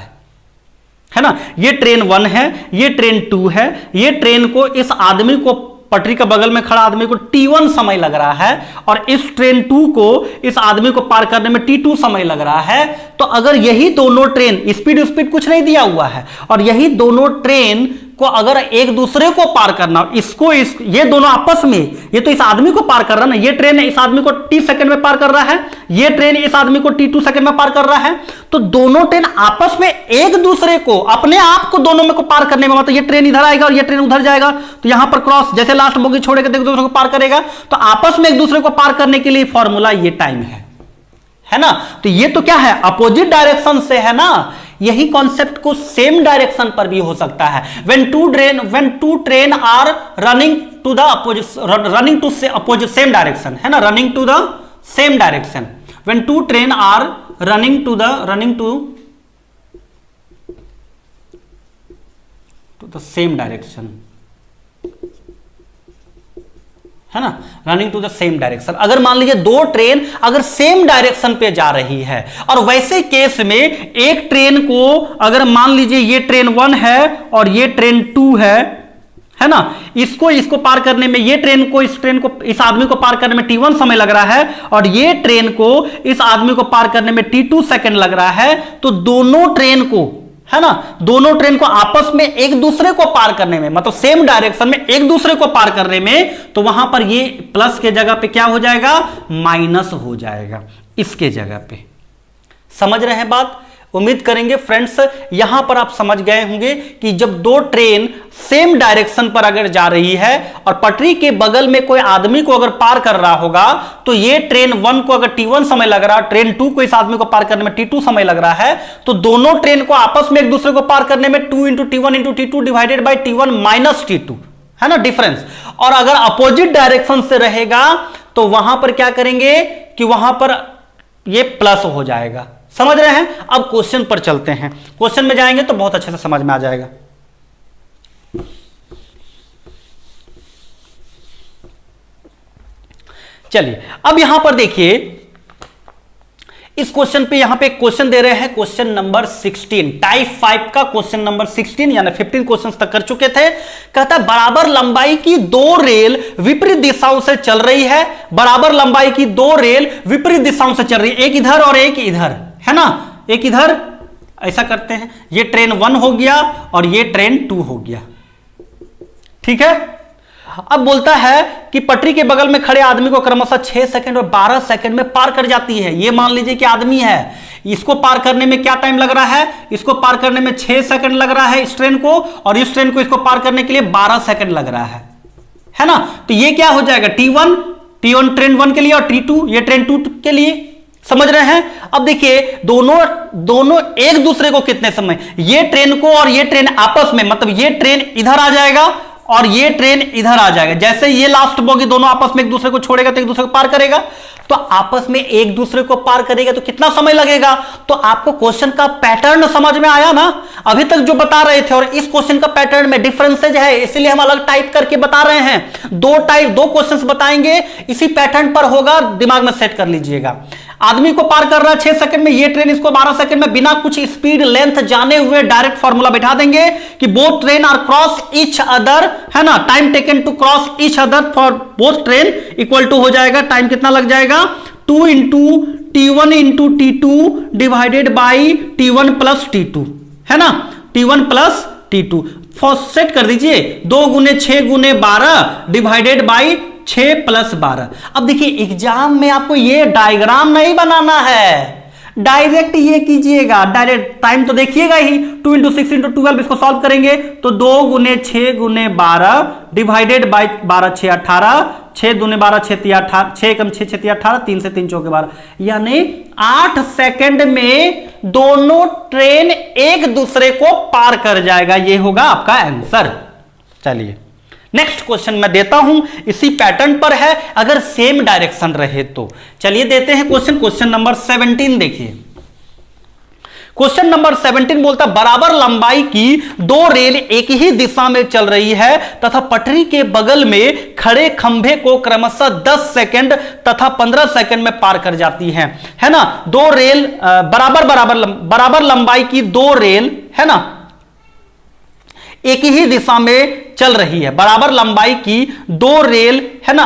है ना। ये ट्रेन 1 है, ये ट्रेन 2 है, ये ट्रेन को इस आदमी को, पटरी के बगल में खड़ा आदमी को T1 समय लग रहा है और इस ट्रेन 2 को इस आदमी को पार करने में T2 समय लग रहा है। तो अगर यही दोनों ट्रेन, स्पीड कुछ नहीं दिया हुआ है, और यही दोनों ट्रेन को अगर एक दूसरे को पार करना, ये दोनों आपस में, ये तो इस आदमी को पार कर रहा है ना, ये ट्रेन इस आदमी को T सेकंड में पार कर रहा है, ये ट्रेन इस आदमी को T2 सेकंड में पार कर रहा है, तो दोनों ट्रेन आपस में एक दूसरे को, अपने आप को दोनों में को पार करने में, मतलब ये ट्रेन इधर आएगा और ये ट्रेन उधर जाएगा, तो यहां पर क्रॉस, जैसे लास्ट बोगी छोड़ेगा तो एक दूसरे को पार करेगा, तो आपस में एक दूसरे को पार करने के लिए फॉर्मूला ये टाइम है ना। तो ये तो क्या है, अपोजिट डायरेक्शन से है ना। यही कॉन्सेप्ट को सेम डायरेक्शन पर भी हो सकता है। when two train are running to the opposite same direction, है ना, running to the same direction, when two train are running to the same direction, है ना, running to the same direction. अगर मान लीजिए दो ट्रेन अगर सेम डायरेक्शन पे जा रही है, और वैसे केस में एक ट्रेन को अगर मान लीजिए ये ट्रेन 1 है और ये ट्रेन 2 है ना, इसको पार करने में, ये ट्रेन को इस आदमी को पार करने में T1 समय लग रहा है और ये ट्रेन को इस आदमी को पार करने में T2 सेकंड लग रहा है, तो दोनों ट्रेन को, है ना, दोनों ट्रेन को आपस में एक दूसरे को पार करने में, मतलब सेम डायरेक्शन में एक दूसरे को पार करने में, तो वहां पर ये प्लस के जगह पे क्या हो जाएगा, माइनस हो जाएगा इसके जगह पे। समझ रहे हैं बात? उम्मीद करेंगे फ्रेंड्स यहां पर आप समझ गए होंगे कि जब दो ट्रेन सेम डायरेक्शन पर अगर जा रही है और पटरी के बगल में कोई आदमी को अगर पार कर रहा होगा, तो ये ट्रेन 1 को अगर T1 समय लग रहा है, ट्रेन 2 को इस आदमी को पार करने में T2 समय लग रहा है, तो दोनों ट्रेन को आपस में एक दूसरे को पार करने में 2 × T1 × T2 divided by T1 minus T2, है ना, डिफरेंस। और अगर अपोजिट डायरेक्शन से रहेगा तो वहां पर क्या करेंगे कि वहां पर ये प्लस हो जाएगा। समझ रहे हैं? अब क्वेश्चन पर चलते हैं, क्वेश्चन में जाएंगे तो बहुत अच्छे से समझ में आ जाएगा। चलिए अब यहां पर देखिए, इस क्वेश्चन पे यहां पे एक क्वेश्चन दे रहे हैं, क्वेश्चन नंबर 16, टाइप 5 का क्वेश्चन नंबर 16, यानी 15 क्वेश्चंस तक कर चुके थे। कहता है बराबर लंबाई की दो रेल विपरीत दिशाओं से चल रही है, बराबर लंबाई की दो रेल विपरीत दिशाओं से चल रही है, एक इधर और एक इधर, है ना, एक इधर। ऐसा करते हैं, ये ट्रेन 1 हो गया और ये ट्रेन 2 हो गया, ठीक है। अब बोलता है कि पटरी के बगल में खड़े आदमी को क्रमशः 6 सेकंड और 12 सेकंड में पार कर जाती है। ये मान लीजिए कि आदमी है, इसको पार करने में क्या टाइम लग रहा है, इसको पार करने में 6 सेकंड लग रहा है इस ट्रेन को, और इस ट्रेन को इसको पार करने के लिए 12 सेकंड लग रहा है ना। तो ये क्या हो जाएगा, T1 ट्रेन 1 के लिए और T2 ये ट्रेन 2 के लिए। समझ रहे हैं? अब देखिए दोनों एक दूसरे को कितने समय, ये ट्रेन को और ये ट्रेन आपस में, मतलब ये ट्रेन इधर आ जाएगा और ये ट्रेन इधर आ जाएगा। जैसे ये लास्ट बोगी दोनों आपस में एक दूसरे को छोड़ेगा तो एक दूसरे को पार करेगा, तो आपस में एक दूसरे को पार करेगा तो कितना समय लगेगा। तो आपको क्वेश्चन का पैटर्न समझ में आया ना, अभी तक जो बता रहे थे और इस क्वेश्चन का पैटर्न में डिफरेंसेज है, इसलिए हम अलग टाइप करके बता रहे हैं। दो क्वेश्चंस बताएंगे, इसी पैटर्न पर होगा, दिमाग में सेट कर लीजिएगा। आदमी को पार कर रहा है 6 सेकंड में, ये ट्रेन इसको 12 सेकंड में, बिना कुछ स्पीड लेंथ जाने हुए डायरेक्ट फॉर्मूला बैठा देंगे कि both train are cross each other, है ना, time taken to cross each other for both train equal to हो जाएगा, टाइम कितना लग जाएगा, 2 × T1 × T2 divided by T1 plus T2, है ना, T1 प्लस T2 सेट कर दीजिए, 2 × 6 × 12 डिवाइडेड बाई 6 + 12। अब देखिए एग्जाम में आपको ये डायग्राम नहीं बनाना है, डायरेक्ट ये कीजिएगा, डायरेक्ट टाइम तो देखिएगा ही। 2 × 6 × 12 इसको सॉल्व करेंगे तो 2 × 6 × 12 डिवाइडेड बाय 12 6 18, 6 दूने 12 6 3 18, 6 कम 6 6 18, 3 से 3 चौके 12, यानी 8 सेकंड में दोनों ट्रेन एक दूसरे को पार कर जाएगा। ये होगा आपका आंसर। चलिए नेक्स्ट क्वेश्चन मैं देता हूं, इसी पैटर्न पर है, अगर सेम डायरेक्शन रहे तो। चलिए देते हैं क्वेश्चन नंबर 17 देखिए। क्वेश्चन नंबर 17 बोलता बराबर लंबाई की 2 रेल एक ही दिशा में चल रही है तथा पटरी के बगल में खड़े खंभे को क्रमशः 10 सेकंड तथा 15 सेकंड में पार कर जाती हैं, है ना। 2 रेल बराबर लंबाई की 2 रेल, है ना, एक ही दिशा में चल रही है, बराबर लंबाई की 2 रेल, है ना।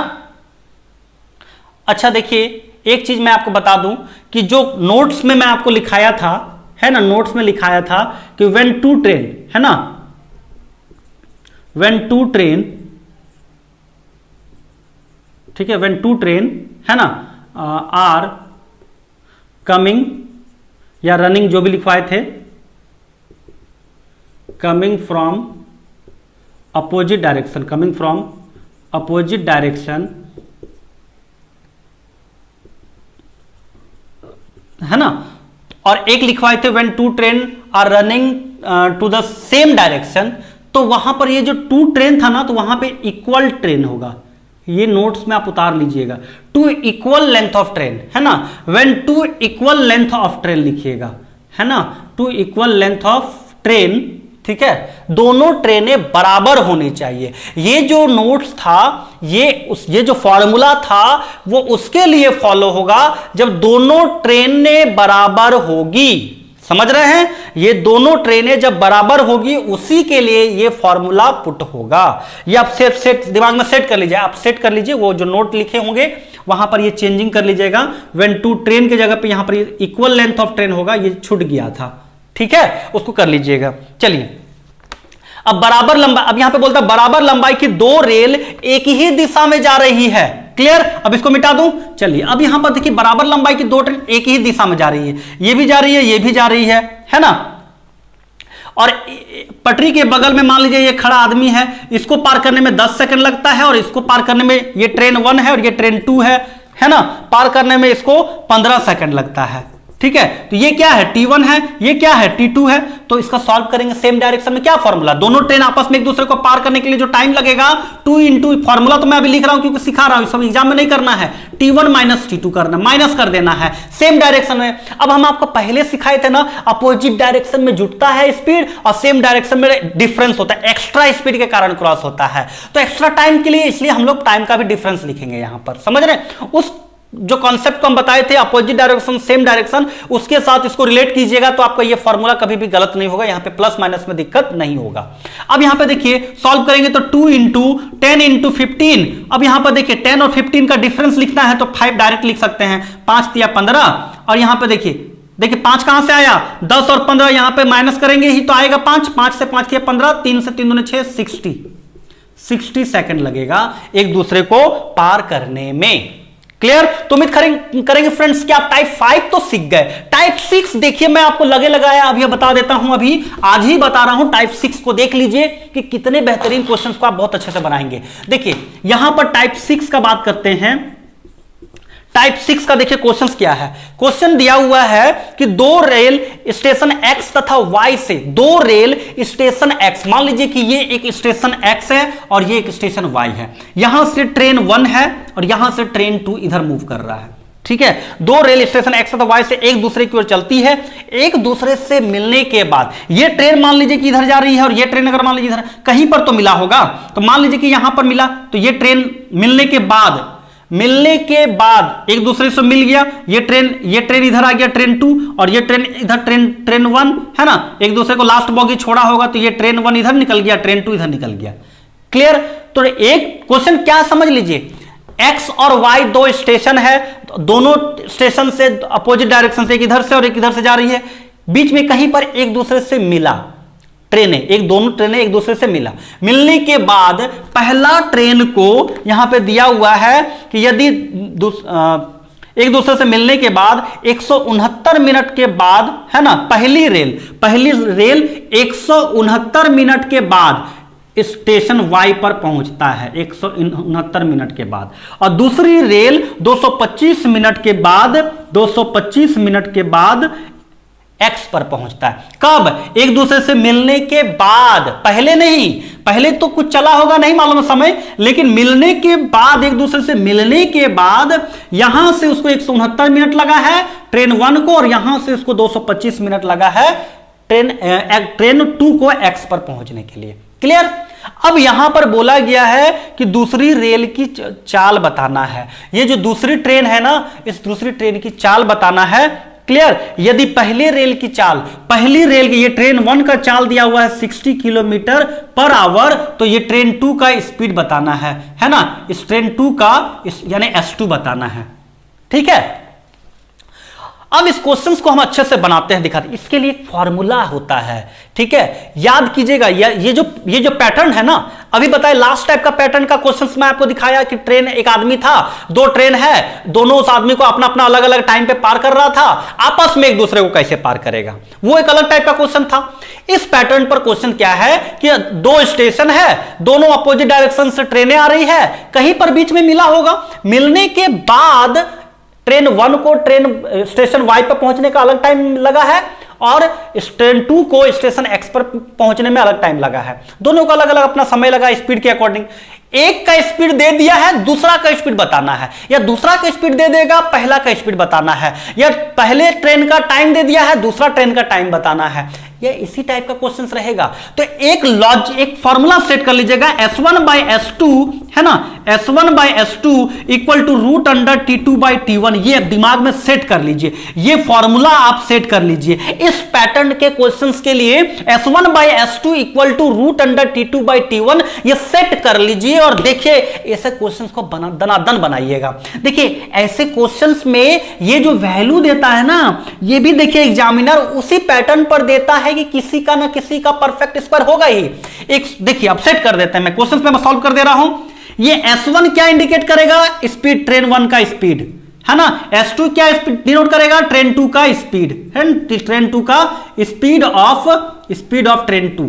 अच्छा देखिए एक चीज मैं आपको बता दूं कि जो नोट्स में मैं आपको लिखाया था, है ना, नोट्स में लिखाया था कि व्हेन 2 ट्रेन, है ना, व्हेन 2 ट्रेन, ठीक है, व्हेन 2 ट्रेन, है ना, आर कमिंग या रनिंग, जो भी लिखवाए थे, coming from opposite direction, coming from opposite direction, है ना, और एक लिखवाए थे when 2 train are running to the same direction, तो वहां पर ये जो 2 ट्रेन था ना, तो वहां पे इक्वल ट्रेन होगा। ये नोट्स में आप उतार लीजिएगा, 2 इक्वल लेंथ ऑफ ट्रेन, है ना, when 2 equal length of train लिखिएगा, है ना, 2 इक्वल लेंथ ऑफ ट्रेन, ठीक है, दोनों ट्रेनें बराबर होनी चाहिए। ये जो नोट्स था, ये जो फॉर्मूला था वो उसके लिए फॉलो होगा जब दोनों ट्रेनें बराबर होगी। समझ रहे हैं, ये दोनों ट्रेनें जब बराबर होगी उसी के लिए ये फॉर्मूला पुट होगा। ये आप सेट दिमाग में सेट कर लीजिए, आप सेट कर लीजिए, वो जो नोट लिखे होंगे वहां पर ये चेंजिंग कर लीजिएगा। व्हेन 2 ट्रेन की जगह पे यहां पर इक्वल लेंथ ऑफ ट्रेन होगा, ये छूट गया था, ठीक है, उसको कर लीजिएगा। चलिए अब बराबर लंबाई, अब यहां पे बोलता है बराबर लंबाई की 2 रेल एक ही दिशा में जा रही है। क्लियर, अब इसको मिटा दूं। चलिए अब यहां पर देखिए बराबर लंबाई की 2 ट्रेन एक ही दिशा में जा रही है, ये भी जा रही है, ये भी जा रही है ना, और पटरी के बगल में मान लीजिए ये खड़ा आदमी है, इसको पार करने में 10 सेकंड लगता है, और इसको पार करने में, ये ट्रेन 1 है और ये ट्रेन 2 है ना, पार करने में इसको 15 सेकंड लगता है। ठीक है, तो ये क्या है, T1 है, ये क्या है, T2 है। तो इसका सॉल्व करेंगे सेम डायरेक्शन में। क्या फॉर्मूला, दोनों ट्रेन आपस में एक दूसरे को पार करने के लिए जो टाइम लगेगा 2 × फॉर्मूला तो मैं अभी लिख रहा हूं क्योंकि सिखा रहा हूं, सब एग्जाम में नहीं करना है। T1 - T2 करना, माइनस कर देना है सेम डायरेक्शन में। अब हम आपको पहले सिखाए थे ना, अपोजिट डायरेक्शन में जुटता है स्पीड और सेम डायरेक्शन में डिफरेंस होता है, एक्स्ट्रा स्पीड के कारण क्रॉस होता है। तो एक्स्ट्रा टाइम के लिए इसलिए हम लोग टाइम का भी डिफरेंस लिखेंगे यहां पर। समझ रहे हैं, उस जो कॉन्सेप्ट को हम बताए थे अपोजिट डायरेक्शन सेम डायरेक्शन, उसके साथ इसको रिलेट कीजिएगा तो आपका ये फॉर्मूला कभी भी गलत नहीं होगा, यहां पे प्लस माइनस में दिक्कत नहीं होगा। अब यहां पे देखिए सॉल्व करेंगे तो 2 × 10 × 15। अब यहां पर देखिए 10 और 15 का डिफरेंस लिखना है तो 5 डायरेक्ट लिख सकते हैं, 5 या 15। और यहां पे देखिए 5 कहां से आया, 10 और 15 यहां पे माइनस करेंगे ही तो आएगा 5, 5 से 5 किया 15, 3 से 3 दूने 6, 60 सेकंड लगेगा एक दूसरे को पार करने में। क्लियर, तो उम्मीद करेंगे फ्रेंड्स कि आप टाइप 5 तो सीख गए। टाइप 6 देखिए मैं आपको लगे लगाया अभी बता देता हूं, अभी आज ही बता रहा हूं। टाइप 6 को देख लीजिए कि कितने बेहतरीन क्वेश्चंस को आप बहुत अच्छे से बनाएंगे। देखिए यहां पर टाइप 6 का बात करते हैं। टाइप 6 का देखिए क्वेश्चंस क्या है। क्वेश्चन दिया हुआ है कि 2 रेल स्टेशन X तथा Y से 2 रेल स्टेशन X, मान लीजिए कि ये एक स्टेशन X है और ये एक स्टेशन Y है। यहां से ट्रेन 1 है और यहां से ट्रेन 2 इधर मूव कर रहा है। ठीक है, 2 रेल स्टेशन X तथा Y से एक दूसरे की ओर चलती है। एक दूसरे से मिलने के बाद ये ट्रेन मान लीजिए कि इधर जा रही है और ये ट्रेन अगर मान लीजिए इधर कहीं पर तो मिला होगा, तो मान लीजिए कि यहां पर मिला, तो ये ट्रेन मिलने के बाद एक दूसरे से मिल गया। ये ट्रेन इधर आ गया ट्रेन 2 और ये ट्रेन इधर ट्रेन 1 है ना, एक दूसरे को लास्ट बॉगी छोड़ा होगा तो ये ट्रेन 1 इधर निकल गया, ट्रेन 2 इधर निकल गया। क्लियर, तो एक क्वेश्चन क्या समझ लीजिए, X और Y 2 स्टेशन है, दोनों स्टेशन से अपोजिट डायरेक्शन से, एक इधर से और एक इधर से जा रही है, बीच में कहीं पर एक दूसरे से मिला, दोनों ट्रेनें एक दूसरे से मिलने के बाद पहला ट्रेन को यहां पे दिया हुआ है कि यदि एक दूसरे से मिलने के बाद 169 मिनट के बाद, है ना, पहली रेल 169 मिनट के बाद स्टेशन वाई पर पहुंचता है, 169 मिनट के बाद, और दूसरी रेल 225 मिनट के बाद एक्स पर पहुंचता है। कब? एक दूसरे से मिलने के बाद, पहले नहीं, पहले तो कुछ चला होगा नहीं मालूम समय, लेकिन मिलने के बाद, एक दूसरे से मिलने के बाद यहां से उसको 169 मिनट लगा है ट्रेन 1 को, और यहां से उसको 225 मिनट लगा है ट्रेन 2 को एक्स पर पहुंचने के लिए। क्लियर? अब यहां पर बोला गया है कि दूसरी रेल की चाल बताना है। ये जो दूसरी ट्रेन है ना, इस दूसरी ट्रेन की चाल बताना है। क्लियर? यदि पहली रेल की ये ट्रेन 1 का चाल दिया हुआ है 60 किलोमीटर पर आवर, तो ये ट्रेन 2 का स्पीड बताना है ना, इस ट्रेन 2 का यानी S2 बताना है। ठीक है? अब इस क्वेश्चंस को हम अच्छे से बनाते हैं, दिखाते हैं। इसके लिए एक फॉर्मूला होता है। ठीक है, याद कीजिएगा, ये जो पैटर्न है ना, अभी बताए लास्ट टाइप का पैटर्न का क्वेश्चंस में आपको दिखाया कि ट्रेन, एक आदमी था, 2 ट्रेन है, दोनों उस आदमी को अपना अपना अलग अलग टाइम पे पार कर रहा था, आपस में एक दूसरे को कैसे पार करेगा, वो एक अलग टाइप का क्वेश्चन था। इस पैटर्न पर क्वेश्चन क्या है कि 2 स्टेशन है, दोनों अपोजिट डायरेक्शन से ट्रेनें आ रही है, कहीं पर बीच में मिला होगा, मिलने के बाद ट्रेन 1 को स्टेशन वाई पर पहुंचने का अलग टाइम लगा है, और ट्रेन 2 को स्टेशन एक्स पर पहुंचने में अलग टाइम लगा है। दोनों का अलग अलग अपना समय लगा स्पीड के अकॉर्डिंग। एक का स्पीड दे दिया है, दूसरा का स्पीड बताना है, या दूसरा का स्पीड दे देगा, पहला का स्पीड बताना है, या पहले ट्रेन का टाइम दे दिया है, दूसरा ट्रेन का टाइम बताना है। ये इसी टाइप का क्वेश्चन रहेगा। तो एक फॉर्मूला सेट कर लीजिएगा, S1/S2, है ना, S1/S2 इक्वल टू √T2/T1। ये दिमाग में सेट कर लीजिए, ये फॉर्मूला आप सेट कर लीजिए। इस पैटर्न के क्वेश्चंस के लिए S1/S2 इक्वल टू √T2/T1 ये सेट कर लीजिए, और देखिए ऐसे क्वेश्चंस को दनादन बनाइएगा। देखिए ऐसे क्वेश्चंस में ये जो वैल्यू देता है ना, ये भी देखिए एग्जामिनर उसी पैटर्न पर देता है कि किसी का ना किसी का परफेक्ट स्क्वायर होगा ही। एक देखिए अब सेट कर देते हैं, मैं क्वेश्चंस में सॉल्व कर दे रहा हूं। ये S1 क्या इंडिकेट करेगा? स्पीड, ट्रेन 1 का स्पीड, है ना। S2 क्या डिनोट करेगा? ट्रेन 2 का स्पीड, है, ट्रेन 2 का स्पीड ऑफ ट्रेन 2।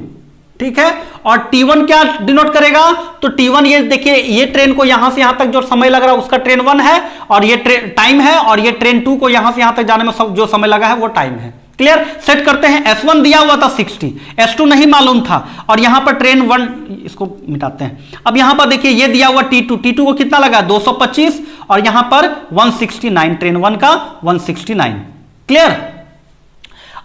ठीक है, और T1 क्या डिनोट करेगा? तो T1 ये देखिए, ये ट्रेन को यहां से यहां तक जो समय लग रहा है उसका ट्रेन 1 है, और ये टाइम है, और ये ट्रेन 2 को यहां से यहां तक जाने में जो समय लगा है वो टाइम है। क्लियर? सेट करते हैं। S1 दिया हुआ था 60, S2 नहीं मालूम था, और यहां पर ट्रेन 1, इसको मिटाते हैं। अब यहां पर देखिए ये दिया हुआ T2 को कितना लगा? 225, और यहां पर 169, ट्रेन 1 का 169। क्लियर?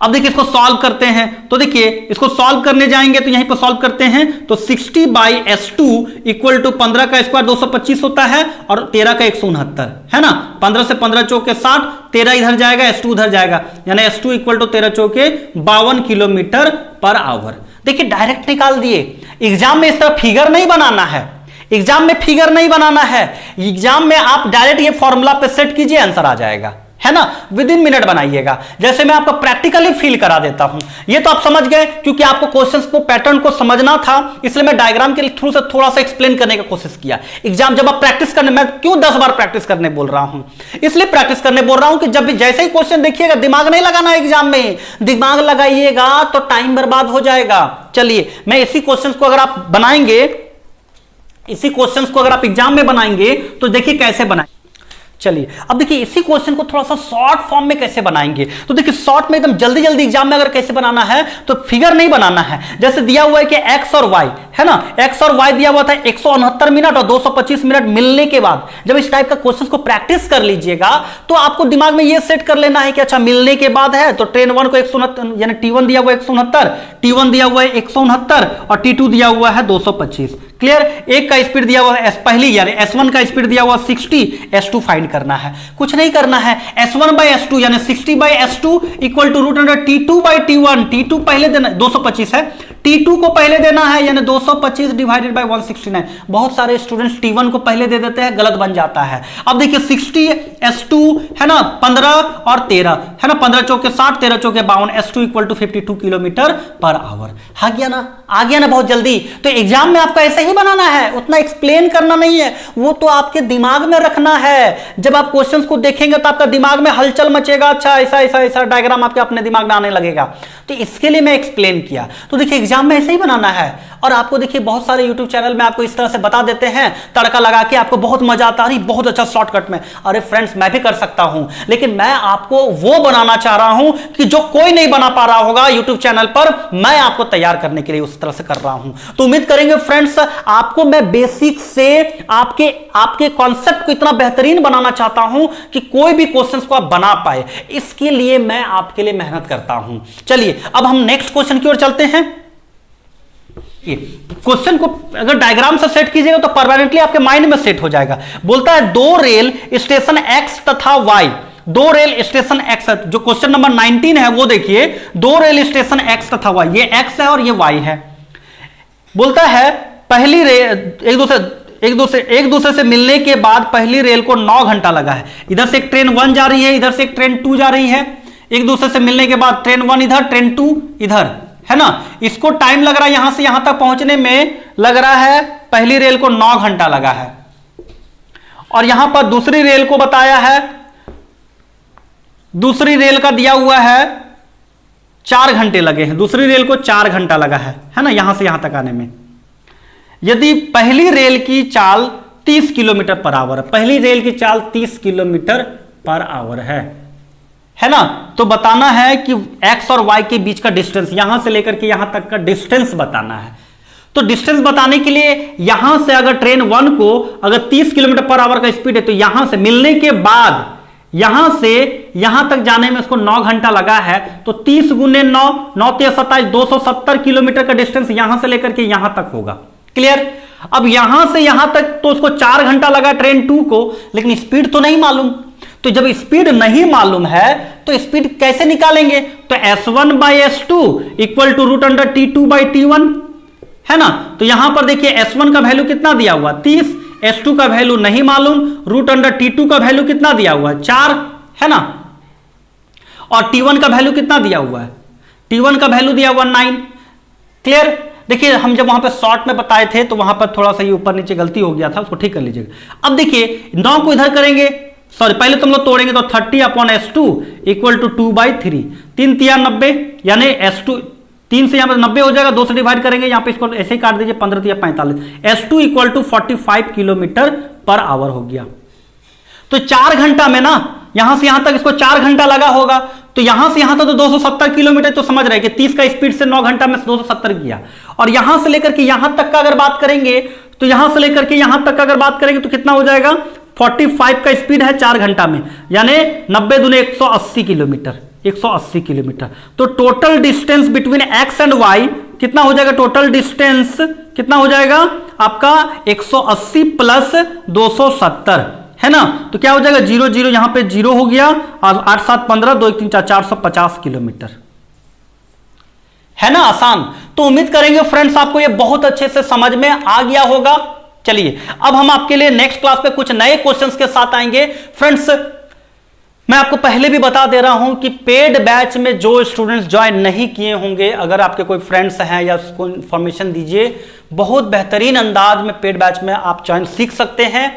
अब देखिए इसको सॉल्व करते हैं, तो देखिए इसको सॉल्व करने जाएंगे तो यहीं पर सॉल्व करते हैं, तो 60/S2 इक्वल टू 15 का स्क्वायर 225 होता है, और 13 का 169, है ना। 15 से 15 चौके 60, 13 इधर जाएगा, S2 उधर जाएगा, यानी S2 इक्वल टू 13 चौके 52 किलोमीटर पर आवर। देखिए डायरेक्ट निकाल दिए। एग्जाम में इस तरह फिगर नहीं बनाना है, एग्जाम में फिगर नहीं बनाना है, एग्जाम में आप डायरेक्ट ये फॉर्मूला पे सेट कीजिए, आंसर आ जाएगा, है ना। विद इन मिनट बनाइएगा। जैसे मैं आपको प्रैक्टिकली फील करा देता हूं, ये तो आप समझ गए, क्योंकि आपको क्वेश्चंस को, पैटर्न को समझना था, इसलिए मैं डायग्राम के थ्रू से थोड़ा सा एक्सप्लेन करने की कोशिश किया। एग्जाम जब आप प्रैक्टिस करने, मैं क्यों 10 बार प्रैक्टिस करने बोल रहा हूं, इसलिए प्रैक्टिस करने बोल रहा हूं कि जब भी जैसे ही क्वेश्चन देखिएगा, दिमाग नहीं लगाना एग्जाम में, दिमाग लगाइएगा तो टाइम बर्बाद हो जाएगा। चलिए, मैं इसी क्वेश्चन को अगर आप बनाएंगे, इसी क्वेश्चन को अगर आप एग्जाम में बनाएंगे तो देखिए कैसे बनाएंगे। चलिए अब देखिए इसी क्वेश्चन को थोड़ा सा शॉर्ट फॉर्म में कैसे बनाएंगे। तो देखिए शॉर्ट में एकदम जल्दी जल्दी एग्जाम में अगर कैसे बनाना है, तो फिगर नहीं बनाना है। जैसे दिया हुआ है कि x और y, है ना, x और y दिया हुआ था 169 मिनट और 225 मिनट मिलने के बाद। जब इस टाइप का क्वेश्चन को प्रैक्टिस कर लीजिएगा तो आपको दिमाग में ये सेट कर लेना है कि अच्छा मिलने के बाद है तो ट्रेन 1 को 169, यानी T1 दिया हुआ है 169, T1 दिया हुआ है 169 और T2 दिया हुआ है 225। क्लियर। एक का स्पीड दिया हुआ है पहली, यानी S1 का स्पीड दिया हुआ 60, S2 फाइंड करना है। कुछ नहीं करना है, S1/S2 यानी 60/S2 equal to √T2/T1। T2 पहले देना 225 है, T2 को पहले देना है, यानी 225 डिवाइडेड बाय 169। बहुत सारे स्टूडेंट्स T1 को पहले दे देते हैं, गलत बन जाता है। अब देखिए 60 S2 है ना, 15 और 13 है ना, 15 चौके 60, 13 चौके 52, S2 equal to 52 kilometre per hour. आ गया ना, आ गया ना बहुत जल्दी। तो एग्जाम में आपका ऐसे ही बनाना है, उतना एक्सप्लेन करना नहीं है, वो तो आपके दिमाग में रखना है। जब आप क्वेश्चंस को देखेंगे तो आपका दिमाग में हलचल मचेगा, अच्छा ऐसा ऐसा ऐसा डायग्राम आपके अपने दिमाग में आने लगेगा। तो इसके लिए मैं एक्सप्लेन किया। तो देखिए एग्जाम में ऐसे ही बनाना है। और आपको देखिए बहुत सारे यूट्यूब चैनल में आपको इस तरह से बता देते हैं, तड़का लगा के, आपको बहुत मजा आता है, बहुत अच्छा शॉर्टकट में। अरे फ्रेंड्स, मैं भी कर सकता हूं, लेकिन मैं आपको वो बनाना चाह रहा हूं कि जो कोई नहीं बना पा रहा होगा यूट्यूब चैनल पर, मैं आपको तैयार करने के लिए उस तरह से कर रहा हूं। तो उम्मीद करेंगे फ्रेंड्स, आपको मैं बेसिक से आपके कॉन्सेप्ट को इतना बेहतरीन बनाना चाहता हूं कि कोई भी क्वेश्चंस को आप बना पाए। इसके लिए मैं आपके लिए मेहनत करता हूं। चलिए अब हम नेक्स्ट क्वेश्चन की ओर चलते हैं। क्वेश्चन को अगर डायग्राम से सेट कीजिएगा तो परमानेंटली आपके माइंड में सेट हो जाएगा। बोलता है दो रेल स्टेशन एक्स तथा वाई, दो रेल स्टेशन एक्स, जो क्वेश्चन नंबर 19 है वो देखिए, दो रेल स्टेशन एक्स तथा वाई, ये एक्स है और ये वाई है। बोलता है पहली रेल एक दूसरे से मिलने के बाद पहली रेल को 9 घंटा लगा है। इधर से एक ट्रेन 1 जा रही है, इधर से एक ट्रेन 2 जा रही है। एक दूसरे से मिलने के बाद ट्रेन 1 इधर, ट्रेन 2 इधर, है ना। इसको टाइम लग रहा है यहां से यहां तक पहुंचने में, लग रहा है पहली रेल को 9 घंटा लगा है। और यहां पर दूसरी रेल को बताया है, दूसरी रेल का दिया हुआ है 4 घंटे लगे हैं, दूसरी रेल को 4 घंटा लगा है ना, यहां से यहां तक आने में। यदि पहली रेल की चाल 30 किलोमीटर पर आवर है, पहली रेल की चाल 30 किलोमीटर पर आवर है ना, तो बताना है कि एक्स और वाई के बीच का डिस्टेंस, यहां से लेकर के यहां तक का डिस्टेंस बताना है। तो डिस्टेंस बताने के लिए यहां से अगर ट्रेन 1 को अगर 30 किलोमीटर पर आवर का स्पीड है, तो यहां से मिलने के बाद यहां से यहां तक जाने में उसको 9 घंटा लगा है, तो 30 गुने 9, 9 3 27, 270 किलोमीटर का डिस्टेंस यहां से लेकर के यहां तक होगा। क्लियर। अब यहां से यहां तक तो उसको 4 घंटा लगा ट्रेन 2 को, लेकिन स्पीड तो नहीं मालूम। तो जब स्पीड नहीं मालूम है तो स्पीड कैसे निकालेंगे? तो S1 by S2 equal to root under T2 by T1, है ना। तो यहां पर देखिए S1 का वैल्यू कितना दिया हुआ 30, S2 का वैल्यू नहीं मालूम, रूट अंडर T2 का वैल्यू कितना दिया हुआ 4, है ना। और T1 का वैल्यू कितना दिया हुआ है? T1 का वैल्यू दिया हुआ 9। क्लियर। देखिए हम जब वहां पर शॉर्ट में बताए थे तो वहां पर थोड़ा सा ये ऊपर नीचे गलती हो गया था, उसको ठीक कर लीजिएगा। अब देखिए 9 को इधर करेंगे, सॉरी पहले तुम लोग तोड़ेंगे तो 30 अपॉन S2 इक्वल टू 2/3, 3 3 90, यानी S2 3 से यहां पर 90 हो जाएगा, 2 से डिवाइड करेंगे, यहां पे इसको ऐसे ही काट दीजिए, 15 3 45, S2 equal to 45 kilometre per hour हो गया। तो 4 घंटा में ना, यहां से यहां तक इसको 4 घंटा लगा होगा, तो यहां से यहां तक तो 270 किलोमीटर, तो समझ रहे हैं कि 30 का स्पीड से 9 घंटा में 270 किया। और यहां से लेकर के यहां तक का अगर बात करेंगे, तो यहां से लेकर के यहां तक का अगर बात करेंगे तो कितना हो जाएगा? 45 का स्पीड है 4 घंटा में, यानी 90 दूने 180 किलोमीटर, 180 किलोमीटर। तो total distance between X and Y कितना हो जाएगा? टोटल डिस्टेंस कितना हो जाएगा आपका? 180 प्लस 270, है ना। तो क्या हो जाएगा? 0 0 यहां पे 0 हो गया, और 8 7 15 2 1 3 4 450 किलोमीटर, है ना। आसान। तो उम्मीद करेंगे फ्रेंड्स आपको ये बहुत अच्छे से समझ में आ गया होगा। चलिए अब हम आपके लिए नेक्स्ट क्लास पे कुछ नए क्वेश्चंस के साथ आएंगे। फ्रेंड्स मैं आपको पहले भी बता दे रहा हूं कि पेड बैच में जो स्टूडेंट्स ज्वाइन नहीं किए होंगे, अगर आपके कोई फ्रेंड्स हैं या उसको इंफॉर्मेशन दीजिए, बहुत बेहतरीन अंदाज में पेड बैच में आप ज्वाइन सीख सकते हैं।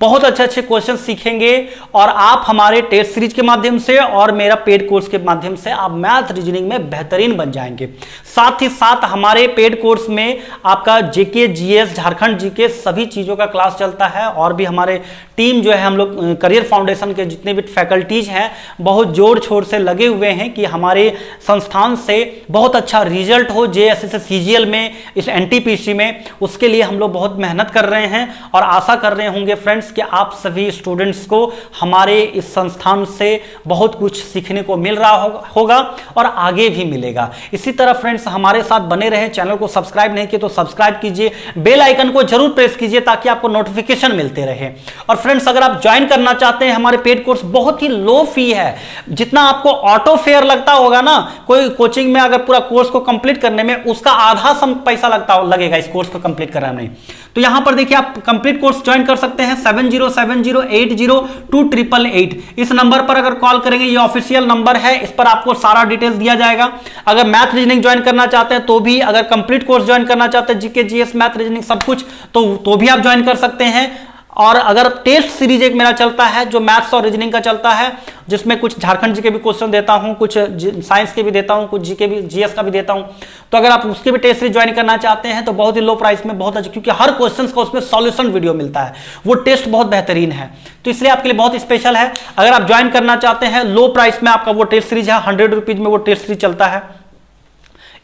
बहुत अच्छे अच्छे क्वेश्चन सीखेंगे और आप हमारे टेस्ट सीरीज के माध्यम से और मेरा पेड कोर्स के माध्यम से आप मैथ रीजनिंग में बेहतरीन बन जाएंगे। साथ ही साथ हमारे पेड कोर्स में आपका जीके, जीएस, झारखंड जीके सभी चीज़ों का क्लास चलता है। और भी हमारे टीम जो है, हम लोग करियर फाउंडेशन के जितने भी फैकल्टीज हैं बहुत जोड़ छोड़ से लगे हुए हैं कि हमारे संस्थान से बहुत अच्छा रिजल्ट हो JSS CGL में, इस NTPC में। उसके लिए हम लोग बहुत मेहनत कर रहे हैं और आशा कर रहे होंगे फ्रेंड्स कि आप सभी स्टूडेंट्स को हमारे इस संस्थान से बहुत कुछ सीखने को मिल रहा होगा और आगे भी मिलेगा। इसी तरह फ्रेंड्स हमारे साथ बने रहें, चैनल को सब्सक्राइब नहीं किए तो सब्सक्राइब कीजिए, बेल आइकन को जरूर प्रेस कीजिए ताकि आपको नोटिफिकेशन मिलते रहे। और फ्रेंड्स अगर आप ज्वाइन करना चाहते हैं हमारे पेड कोर्स, बहुत ही लो फी है, जितना आपको ऑटो फेयर लगता होगा ना कोई कोचिंग में अगर पूरा कोर्स को कंप्लीट करने में, उसका आधा सम पैसा लगेगा इस कोर्स को कंप्लीट कराने में। तो यहां पर देखिए आप कंप्लीट कोर्स ज्वाइन कर सकते हैं 7070802888। इस नंबर पर अगर कॉल करेंगे, ये ऑफिशियल नंबर है, इस पर आपको सारा डिटेल्स दिया जाएगा। अगर मैथ रीजनिंग ज्वाइन करना चाहते हैं तो भी, अगर कंप्लीट कोर्स ज्वाइन करना चाहते हैं जीके जीएस मैथ रीजनिंग सब कुछ, तो भी आप ज्वाइन कर सकते हैं। और अगर टेस्ट सीरीज एक मेरा चलता है जो मैथ्स और रीजनिंग का चलता है, जिसमें कुछ झारखंड जी के भी क्वेश्चन देता हूं, कुछ साइंस के भी देता हूं, कुछ जीके भी जीएस का भी देता हूं, तो अगर आप उसके भी टेस्ट सीरीज ज्वाइन करना चाहते हैं तो बहुत ही लो प्राइस में, बहुत अच्छा, क्योंकि हर क्वेश्चन का उसमें सॉल्यूशन वीडियो मिलता है, वो टेस्ट बहुत बेहतरीन है, तो इसलिए आपके लिए बहुत स्पेशल है। अगर आप ज्वाइन करना चाहते हैं लो प्राइस में, आपका वो टेस्ट सीरीज है 100 रुपीज में, वो टेस्ट सीरीज चलता है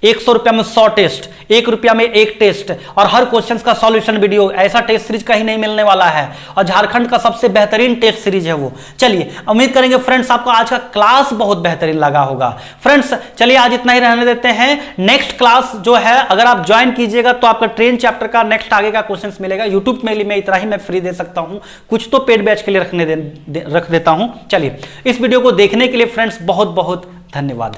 100 रुपया में 100 टेस्ट, 1 रुपया में 1 टेस्ट, और हर क्वेश्चन का सॉल्यूशन वीडियो, ऐसा टेस्ट सीरीज कहीं नहीं मिलने वाला है, और झारखंड का सबसे बेहतरीन टेस्ट सीरीज है वो। चलिए उम्मीद करेंगे फ्रेंड्स आपको आज का क्लास बहुत बेहतरीन लगा होगा। फ्रेंड्स चलिए आज इतना ही रहने देते हैं, नेक्स्ट क्लास जो है अगर आप ज्वाइन कीजिएगा तो आपका ट्रेन चैप्टर का नेक्स्ट आगे का क्वेश्चन मिलेगा। यूट्यूब में मैं इतना ही मैं फ्री दे सकता हूं, कुछ तो पेड बैच के लिए रख देता हूं। चलिए इस वीडियो को देखने के लिए फ्रेंड्स बहुत बहुत धन्यवाद।